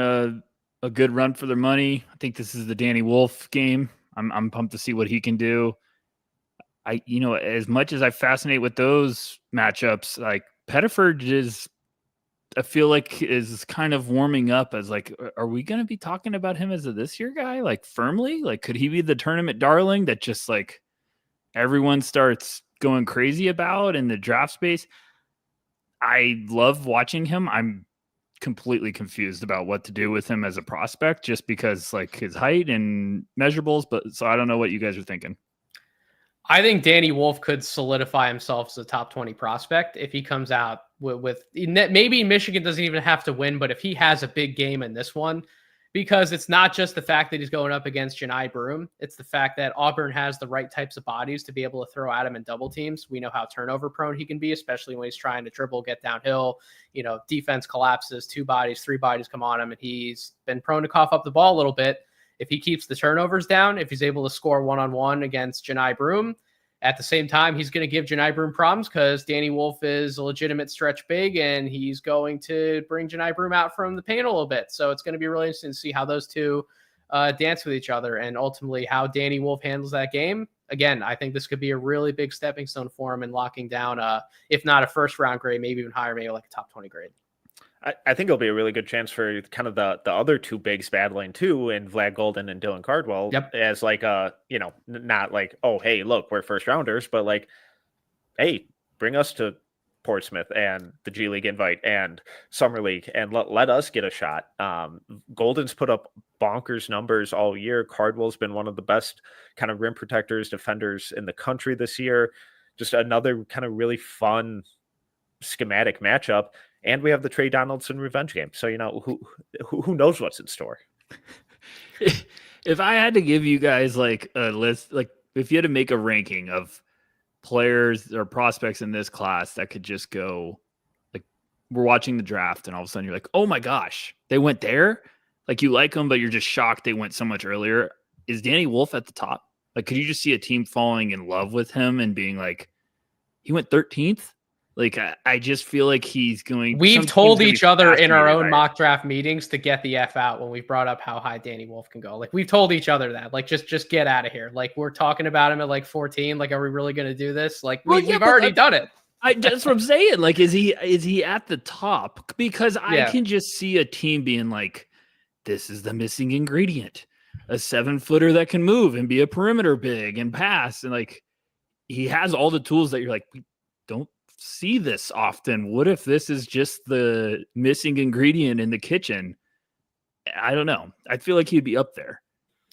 a good run for their money. I think this is the Danny Wolf game. I'm pumped to see what he can do. As much as I fascinate with those matchups, like Pettiford I feel like is kind of warming up as like, are we going to be talking about him as a this year guy? Like firmly, like, could he be the tournament darling that just like everyone starts going crazy about in the draft space? I love watching him. I'm completely confused about what to do with him as a prospect just because like his height and measurables. But so I don't know what you guys are thinking. I think Danny Wolf could solidify himself as a top 20 prospect if he comes out with maybe Michigan doesn't even have to win, but if he has a big game in this one, because it's not just the fact that he's going up against Janai Broom. It's the fact that Auburn has the right types of bodies to be able to throw at him in double teams. We know how turnover prone he can be, especially when he's trying to dribble, get downhill, defense collapses, 2 bodies, 3 bodies come on him, and he's been prone to cough up the ball a little bit. If he keeps the turnovers down, if he's able to score one-on-one against Janai Broom, at the same time, he's going to give Janai Broom problems because Danny Wolf is a legitimate stretch big, and he's going to bring Janai Broom out from the paint a little bit. So it's going to be really interesting to see how those two dance with each other and ultimately how Danny Wolf handles that game. Again, I think this could be a really big stepping stone for him in locking down, if not a first-round grade, maybe even higher, maybe like a top 20 grade. I think it'll be a really good chance for kind of the other two bigs battling too, in Vlad Golden and Dylan Cardwell. Yep. As like not like, oh hey, look, we're first rounders, but like, hey, bring us to Portsmouth and the G League invite and Summer League and let us get a shot. Golden's put up bonkers numbers all year. Cardwell's been one of the best kind of rim protectors, defenders in the country this year. Just another kind of really fun schematic matchup. And we have the Trey Donaldson revenge game. So, who knows what's in store? If I had to give you guys like a list, like if you had to make a ranking of players or prospects in this class that could just go, like we're watching the draft and all of a sudden you're like, oh my gosh, they went there. Like you like them, but you're just shocked they went so much earlier. Is Danny Wolf at the top? Like, could you just see a team falling in love with him and being like, he went 13th? Like, I just feel like he's going. We've told each other in our own mock draft meetings to get the F out when we've brought up how high Danny Wolf can go. Like, we've told each other that. Like, just get out of here. Like, we're talking about him at like 14. Like, are we really going to do this? Like, we've already done it. That's what I'm saying. Like, is he at the top? Because I can just see a team being like, this is the missing ingredient. A 7-footer that can move and be a perimeter big and pass. And like, he has all the tools that you're like, we don't see this often. What if this is just the missing ingredient in the kitchen? I don't know. I feel like he'd be up there.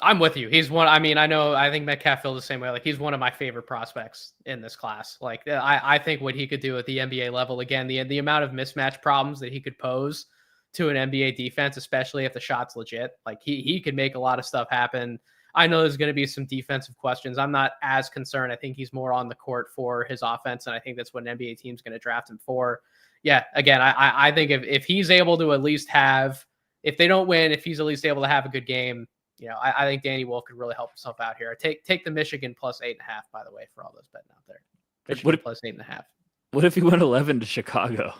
I'm with you. He's one. I mean, I think Metcalf feels the same way. Like, he's one of my favorite prospects in this class. Like, I think what he could do at the NBA level, again, the amount of mismatch problems that he could pose to an NBA defense, especially if the shot's legit, like he could make a lot of stuff happen. I know there's going to be some defensive questions. I'm not as concerned. I think he's more on the court for his offense, and I think that's what an NBA team's going to draft him for. Yeah, again, I think if he's able to at least have, if they don't win, if he's at least able to have a good game, I think Danny Wolf could really help himself out here. Take the Michigan plus 8.5, by the way, for all those betting out there. Michigan plus 8.5. What if he went 11 to Chicago?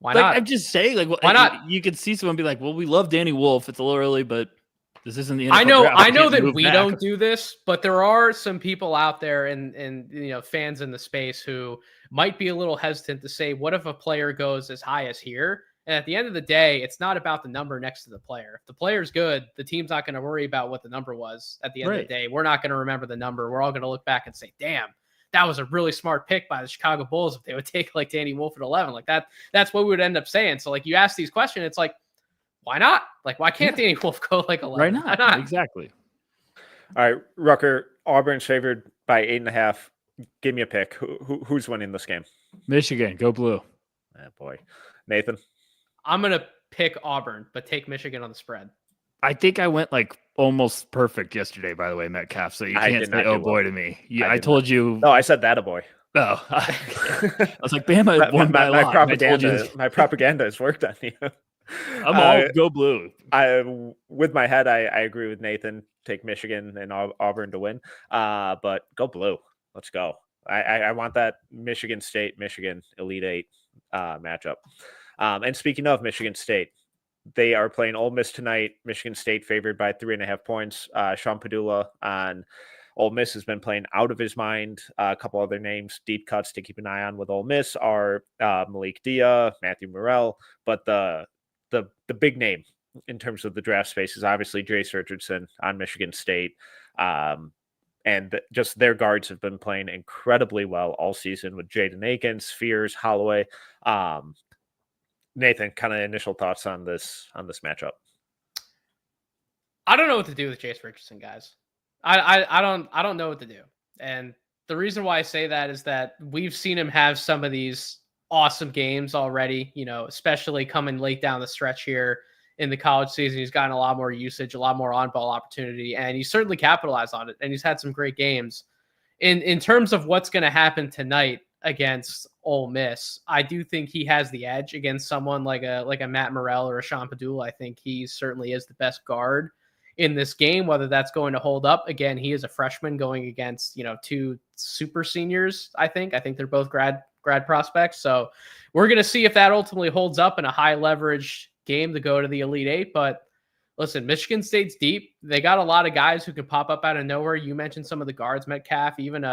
Why not? I'm just saying, like, why not? You could see someone be like, well, we love Danny Wolf. It's a little early, but this isn't the NFL I know draft. that we don't do this, but there are some people out there and fans in the space who might be a little hesitant to say, what if a player goes as high as here? And at the end of the day, it's not about the number next to the player. If the player's good, the team's not going to worry about what the number was at the end of the day. We're not going to remember the number. We're all going to look back and say, damn, that was a really smart pick by the Chicago Bulls if they would take like Danny Wolf at 11. Like that's what we would end up saying. So like, you ask these questions, it's like, why not? Like, why can't Danny Wolf go like 11? Right now. Why not? Exactly. All right, Rucker, Auburn's favored by 8.5. Give me a pick. Who's winning this game? Michigan, go blue. Oh, boy. Nathan? I'm going to pick Auburn, but take Michigan on the spread. I think I went like almost perfect yesterday, by the way, Metcalf. So you can't say, oh boy, to me. Yeah, I told you. No, I said that a boy. Oh, I was like, Bama won by a lot. My propaganda has worked on you. I'm all go blue. With my head, I agree with Nathan. Take Michigan and Auburn to win. But go blue. Let's go. I want that Michigan State, Michigan Elite Eight matchup. And speaking of Michigan State, they are playing Ole Miss tonight. Michigan State favored by 3.5 points. Sean Padula on Ole Miss has been playing out of his mind. A couple other names, deep cuts to keep an eye on with Ole Miss are Malik Dia, Matthew Morrell, but the big name in terms of the draft space is obviously Jace Richardson on Michigan State. And just their guards have been playing incredibly well all season with Jaden Akins, Fears, Holloway. Nathan, kind of initial thoughts on this matchup. I don't know what to do with Jace Richardson, guys. I don't know what to do. And the reason why I say that is that we've seen him have some of these awesome games already, especially coming late down the stretch here in the college season. He's gotten a lot more usage, a lot more on-ball opportunity, and he certainly capitalized on it. And he's had some great games. In terms of what's going to happen tonight against Ole Miss, I do think he has the edge against someone like a Matt Morrell or a Sean Padula. I think he certainly is the best guard in this game. Whether that's going to hold up, again, he is a freshman going against two super seniors. I think they're both grad prospects. So we're going to see if that ultimately holds up in a high leverage game to go to the Elite Eight. But listen, Michigan State's deep. They got a lot of guys who could pop up out of nowhere. You mentioned some of the guards, Metcalf, even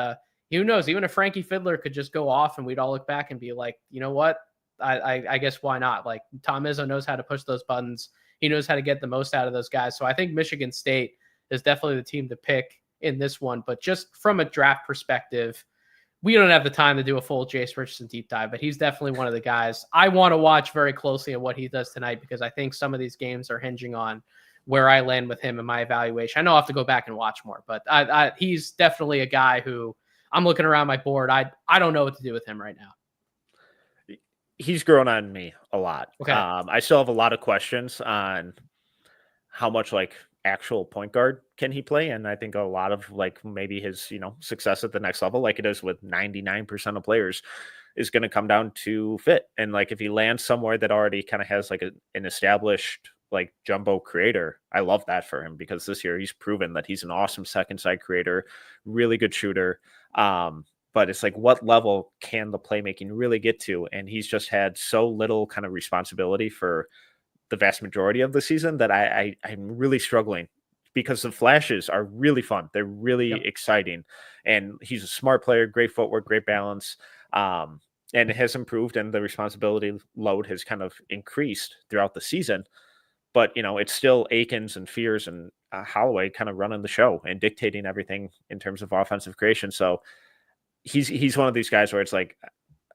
who knows, even a Frankie Fiddler could just go off and we'd all look back and be like, you know what? I guess why not? Like, Tom Izzo knows how to push those buttons. He knows how to get the most out of those guys. So I think Michigan State is definitely the team to pick in this one. But just from a draft perspective, we don't have the time to do a full Jace Richardson deep dive, but he's definitely one of the guys I want to watch very closely on what he does tonight, because I think some of these games are hinging on where I land with him in my evaluation. I know I'll have to go back and watch more, but he's definitely a guy who I'm looking around my board. I don't know what to do with him right now. He's grown on me a lot. Okay. I still have a lot of questions on how much actual point guard can he play, and I think a lot of maybe his success at the next level, like it is with 99% of players, is going to come down to fit. And if he lands somewhere that already kind of has an established jumbo creator, I love that for him, because this year he's proven that he's an awesome second side creator, really good shooter. But it's what level can the playmaking really get to? And he's just had so little kind of responsibility for the vast majority of the season that I'm really struggling, because the flashes are really fun. They're really exciting. And he's a smart player, great footwork, great balance. And it has improved, and the responsibility load has kind of increased throughout the season. But, it's still Akins and Fears and Holloway kind of running the show and dictating everything in terms of offensive creation. So he's one of these guys where it's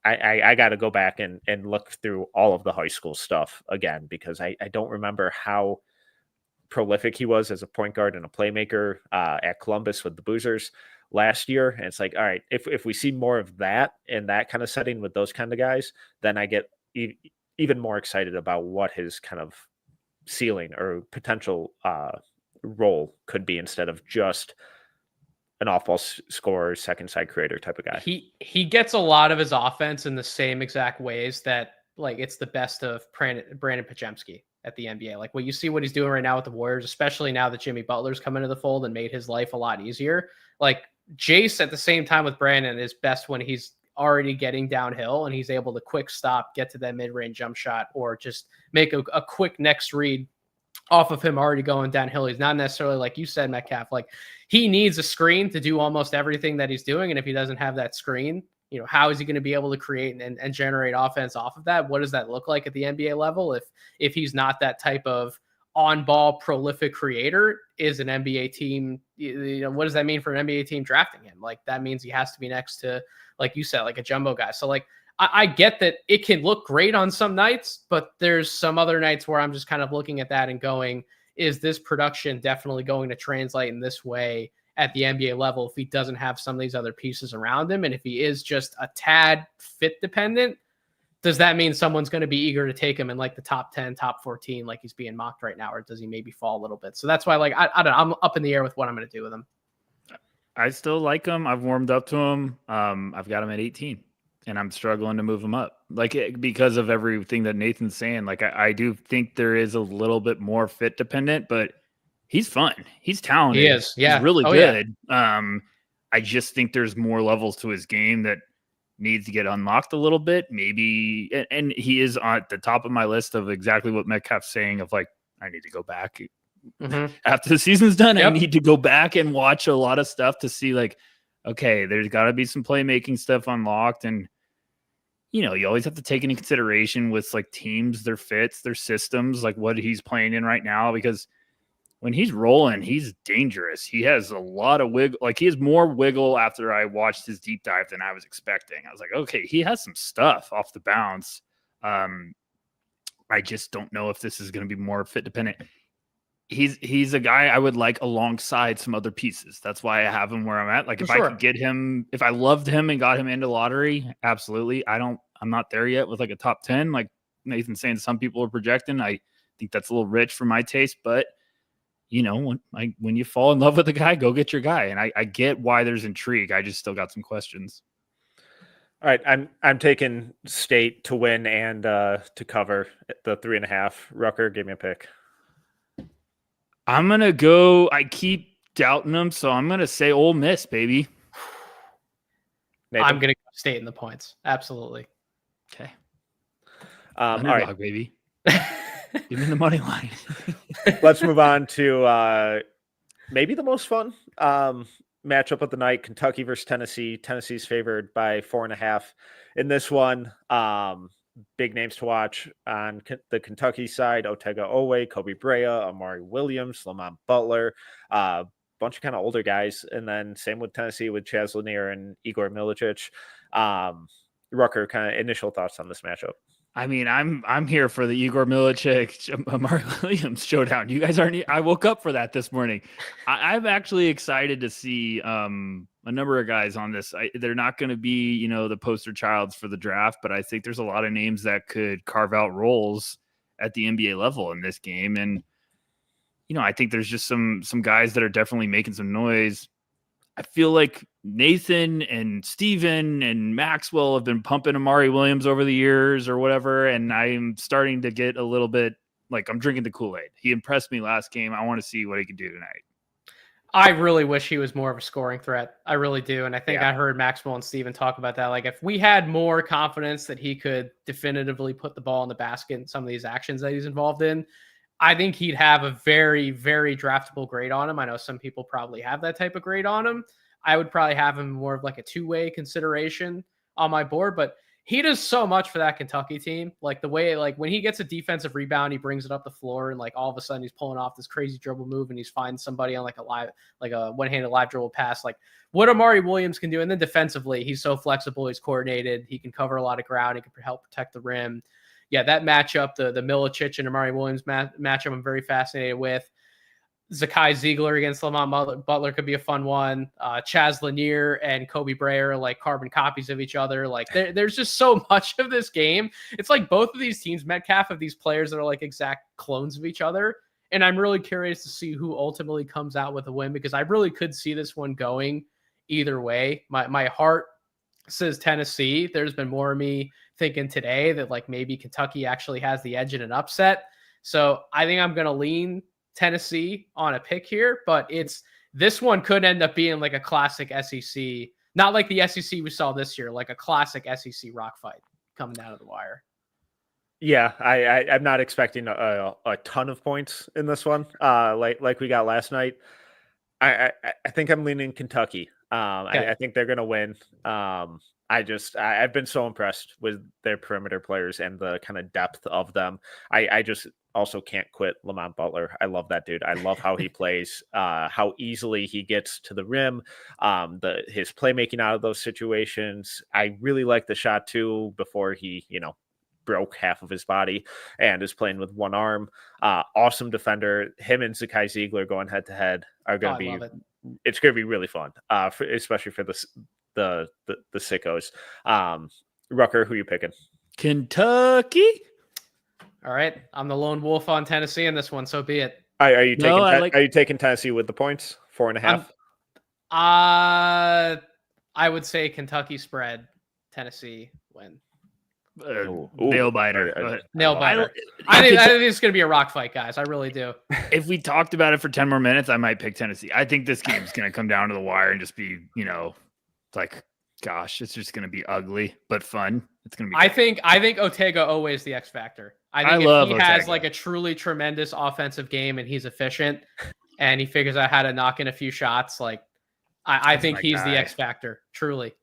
I got to go back and look through all of the high school stuff again, because I don't remember how prolific he was as a point guard and a playmaker at Columbus with the Boozers last year. And it's all right, if we see more of that in that kind of setting with those kind of guys, then I get even more excited about what his kind of ceiling or potential role could be, instead of just an off-ball scorer, second side creator type of guy. He gets a lot of his offense in the same exact ways that it's the best of Brandon Pajemski at the NBA. What you see what he's doing right now with the Warriors, especially now that Jimmy Butler's come into the fold and made his life a lot easier. Jace at the same time with Brandon is best when he's already getting downhill and he's able to quick stop, get to that mid-range jump shot, or just make a quick next read off of him already going downhill. He's not necessarily, like you said, Metcalf, he needs a screen to do almost everything that he's doing. And if he doesn't have that screen, how is he going to be able to create and generate offense off of that? What does that look like at the NBA level? If he's not that type of on-ball prolific creator, is an NBA team, what does that mean for an NBA team drafting him? That means he has to be next to, like you said, a jumbo guy. So I get that it can look great on some nights, but there's some other nights where I'm just kind of looking at that and going, is this production definitely going to translate in this way at the NBA level if he doesn't have some of these other pieces around him? And if he is just a tad fit dependent, does that mean someone's going to be eager to take him in the top 10, top 14, like he's being mocked right now? Or does he maybe fall a little bit? So that's why I don't know, I'm up in the air with what I'm going to do with him. I still like him. I've warmed up to him. I've got him at 18. And I'm struggling to move him up, because of everything that Nathan's saying. I do think there is a little bit more fit dependent, but he's fun. He's talented. He is. Yeah. He's really good. Yeah. I just think there's more levels to his game that needs to get unlocked a little bit. Maybe, and he is on the top of my list of exactly what Metcalf's saying of like, I need to go back after the season's done. Yep. I need to go back and watch a lot of stuff to see like, okay, there's got to be some playmaking stuff unlocked. And, you know, you always have to take into consideration with like teams, their fits, their systems, like what he's playing in right now, because when he's rolling, he's dangerous. He has a lot of wiggle. Like he has more wiggle after I watched his deep dive than I was expecting. I was like, okay, he has some stuff off the bounce. I just don't know if this is going to be more fit dependent. He's a guy I would like alongside some other pieces. That's why I have him where I'm at. Like if I could get him, if I loved him and got him into lottery, absolutely. I'm not there yet with like a top 10. Like Nathan's saying, some people are projecting. I think that's a little rich for my taste, but you know, when you fall in love with a guy, go get your guy. And I get why there's intrigue. I just still got some questions. All right, I'm taking State to win and to cover the 3.5. Rucker, give me a pick. I'm gonna go. I keep doubting them, so I'm gonna say Ole Miss, baby. Nathan? I'm gonna go State in the points. Absolutely. Okay. All right, baby. Give me the money line. Let's move on to maybe the most fun matchup of the night: Kentucky versus Tennessee. Tennessee's favored by 4.5 in this one. Big names to watch on the Kentucky side: Otega Owe, Kobe Brea, Amari Williams, Lamont Butler, bunch of kind of older guys. And then same with Tennessee with Chaz Lanier and Igor Milicic. Rucker, kind of initial thoughts on this matchup? I mean, I'm here for the Igor Milicic, Amari Williams showdown. You guys aren't. I woke up for that this morning. I'm actually excited to see a number of guys on this. They're not going to be, you know, the poster childs for the draft, but I think there's a lot of names that could carve out roles at the NBA level in this game. And, you know, I think there's just some guys that are definitely making some noise. I feel like Nathan and Steven and Maxwell have been pumping Amari Williams over the years or whatever, and I'm starting to get a little bit like I'm drinking the Kool-Aid. He impressed me last game. I want to see what he can do tonight. I really wish he was more of a scoring threat. I really do. And I think I heard Maxwell and Steven talk about that. Like if we had more confidence that he could definitively put the ball in the basket in some of these actions that he's involved in, I think he'd have a very, very draftable grade on him. I know some people probably have that type of grade on him. I would probably have him more of like a two-way consideration on my board, but he does so much for that Kentucky team. Like the way, like when he gets a defensive rebound, he brings it up the floor and like all of a sudden he's pulling off this crazy dribble move and he's finding somebody on like a one-handed live dribble pass. Like what Amari Williams can do. And then defensively, he's so flexible. He's coordinated. He can cover a lot of ground. He can help protect the rim. Yeah, that matchup, the Milicic and Amari Williams matchup, I'm very fascinated with. Zakai Ziegler against Lamont Butler could be a fun one. Chaz Lanier and Kobe Brea are like carbon copies of each other. Like there's just so much of this game. It's like both of these teams, Metcalf, have these players that are like exact clones of each other. And I'm really curious to see who ultimately comes out with a win because I really could see this one going either way. My heart says Tennessee. There's been more of me thinking today that like maybe Kentucky actually has the edge in an upset. So I think I'm going to lean Tennessee on a pick here, but this one could end up being like a classic SEC, not like the SEC we saw this year, like a classic SEC rock fight coming down to the wire. Yeah, I'm not expecting a ton of points in this one, like we got last night. I think I'm leaning Kentucky. I think they're going to win. I've been so impressed with their perimeter players and the kind of depth of them. I just also can't quit Lamont Butler. I love that dude. I love how he plays, how easily he gets to the rim, his playmaking out of those situations. I really like the shot too before he, broke half of his body and is playing with one arm. Awesome defender. Him and Zakai Ziegler going head to head are going to be. It's going to be really fun, especially for the sickos. Rucker, who you picking? Kentucky. All right, I'm the lone wolf on Tennessee in this one, so be it. Are you taking? Are you taking Tennessee with the points? 4.5. I would say Kentucky spread, Tennessee win. nail biter. Nail biter. I think it's going to be a rock fight, guys. I really do. If we talked about it for 10 more minutes, I might pick Tennessee. I think this game's going to come down to the wire and just be, like, gosh, it's just going to be ugly but fun. It's going to be. I think Ortega always the X factor. I think if he has like a truly tremendous offensive game and he's efficient and he figures out how to knock in a few shots, like I think he's the X factor. Truly.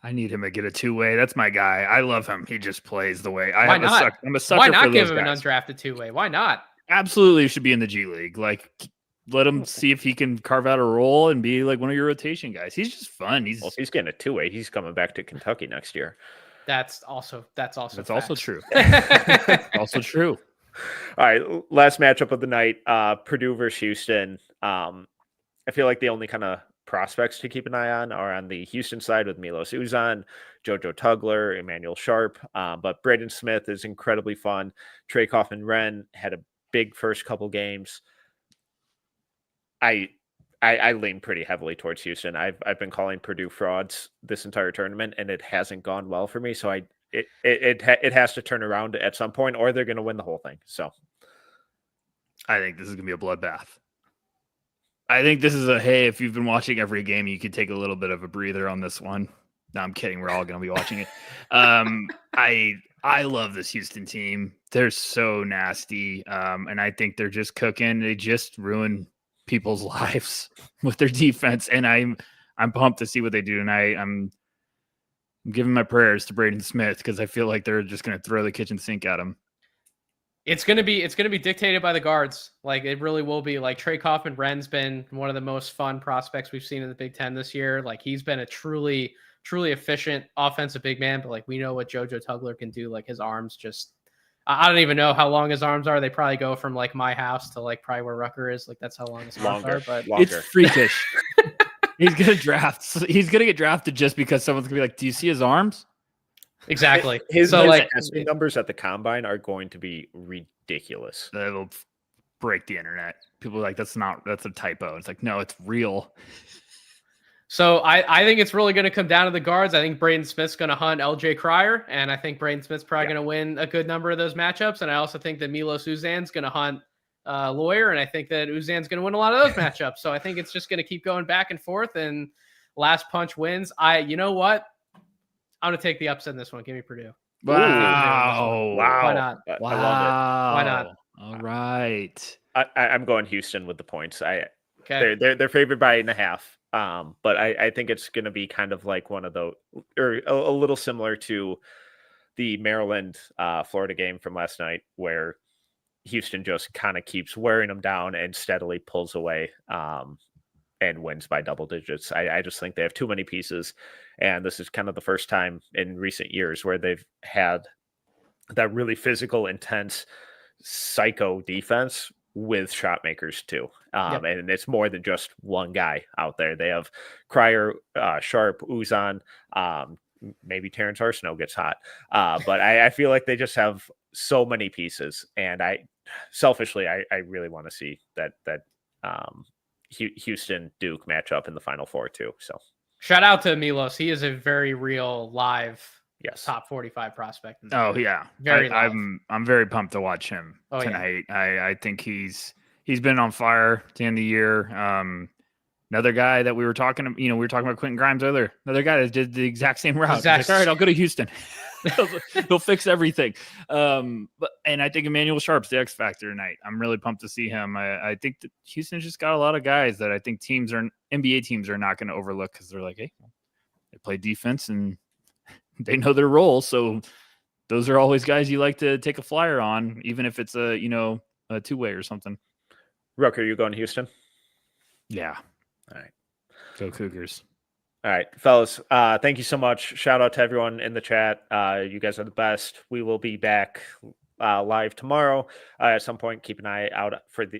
I need him to get a two-way. That's my guy. I love him. He just plays the way. I'm a sucker. Why not give him an undrafted two-way? Why not? Absolutely should be in the G League. Like, let him see if he can carve out a role and be like one of your rotation guys. He's just fun. If he's getting a two-way, he's coming back to Kentucky next year. That's also true. Also true. All right, last matchup of the night, Purdue versus Houston. I feel like the only kind of prospects to keep an eye on are on the Houston side with Milos Uzan, JoJo Tugler, Emmanuel Sharp. But Braden Smith is incredibly fun. Trey Kaufman-Renn had a big first couple games. I lean pretty heavily towards Houston. I've been calling Purdue frauds this entire tournament, and it hasn't gone well for me. So it has to turn around at some point, or they're going to win the whole thing. So I think this is going to be a bloodbath. I think this is if you've been watching every game, you could take a little bit of a breather on this one. No, I'm kidding. We're all going to be watching it. I love this Houston team. They're so nasty. And I think they're just cooking. They just ruin people's lives with their defense. And I'm pumped to see what they do tonight. I'm giving my prayers to Braden Smith because I feel like they're just going to throw the kitchen sink at him. It's gonna be dictated by the guards. Like it really will be. Like Trey Kaufman-Renn's been one of the most fun prospects we've seen in the Big Ten this year. Like he's been a truly efficient offensive big man. But like we know what JoJo Tugler can do. Like his arms just, I don't even know how long his arms are. They probably go from like my house to like probably where Rucker is. Like that's how long his arms are. But it's freakish. He's gonna get drafted just because someone's gonna be like, "Do you see his arms?" Exactly. His numbers at the combine are going to be ridiculous. It'll break the internet. People are like, that's a typo. It's like, no, it's real. So I think it's really going to come down to the guards. I think Braden Smith's going to hunt LJ Cryer, and I think Braden Smith's probably going to win a good number of those matchups. And I also think that Milos Uzan's going to hunt Lawyer, and I think that Uzan's going to win a lot of those matchups. So I think it's just going to keep going back and forth, and last punch wins. You know what? I'm going to take the upset in this one. Give me Purdue. Wow. Why not? Wow. I love it. Why not? All right. I'm going Houston with the points. They're favored by 8.5. But I think it's going to be kind of like one of those, or a little similar to the Maryland Florida game from last night, where Houston just kind of keeps wearing them down and steadily pulls away and wins by double digits. I just think they have too many pieces. And this is kind of the first time in recent years where they've had that really physical, intense, psycho defense with shot makers too. And it's more than just one guy out there. They have Cryer, Sharp, Uzan, maybe Terrence Arsenault gets hot. But I feel like they just have so many pieces. And selfishly, I really want to see that Houston Duke matchup in the Final Four too. So shout out to Milos. He is a very real live top 45 prospect. Oh yeah. I'm very pumped to watch him tonight. Yeah. I think he's been on fire to end the year. Another guy that we were talking about Quentin Grimes earlier, another guy that did the exact same route. Like, all right, I'll go to Houston. He'll fix everything. And I think Emmanuel Sharp's the X factor tonight. I'm really pumped to see him. I think that Houston's just got a lot of guys that I think NBA teams are not going to overlook because they're like, hey, they play defense and they know their role. So those are always guys you like to take a flyer on, even if it's a two-way or something. Rucker, you going to Houston? Yeah. All right. Go Cougars. All right, fellas. Thank you so much. Shout out to everyone in the chat. You guys are the best. We will be back live tomorrow at some point. Keep an eye out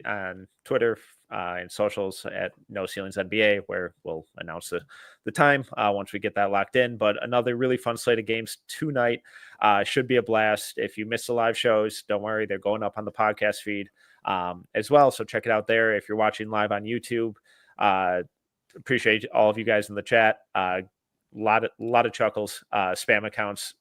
on Twitter and socials at No Ceilings NBA, where we'll announce the time once we get that locked in. But another really fun slate of games tonight. Should be a blast. If you missed the live shows, don't worry. They're going up on the podcast feed as well. So check it out there. If you're watching live on YouTube, appreciate all of you guys in the chat. A lot of chuckles. Spam accounts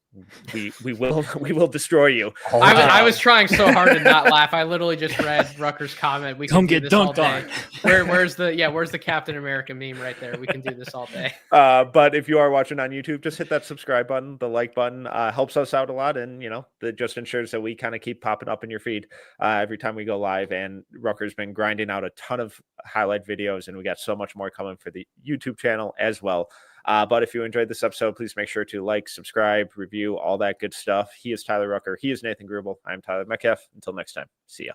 we will destroy you. I was trying so hard to not laugh. I literally just read Rucker's comment. We can Don't do get this all dunked day. on. Where's the Captain America meme right there? We can do this all day. But if you are watching on YouTube, just hit that subscribe button. The like button helps us out a lot, and that just ensures that we kind of keep popping up in your feed every time we go live. And Rucker's been grinding out a ton of highlight videos, and we got so much more coming for the YouTube channel as well. But if you enjoyed this episode, please make sure to like, subscribe, review, all that good stuff. He is Tyler Rucker. He is Nathan Grubel. I'm Tyler Metcalf. Until next time, see ya.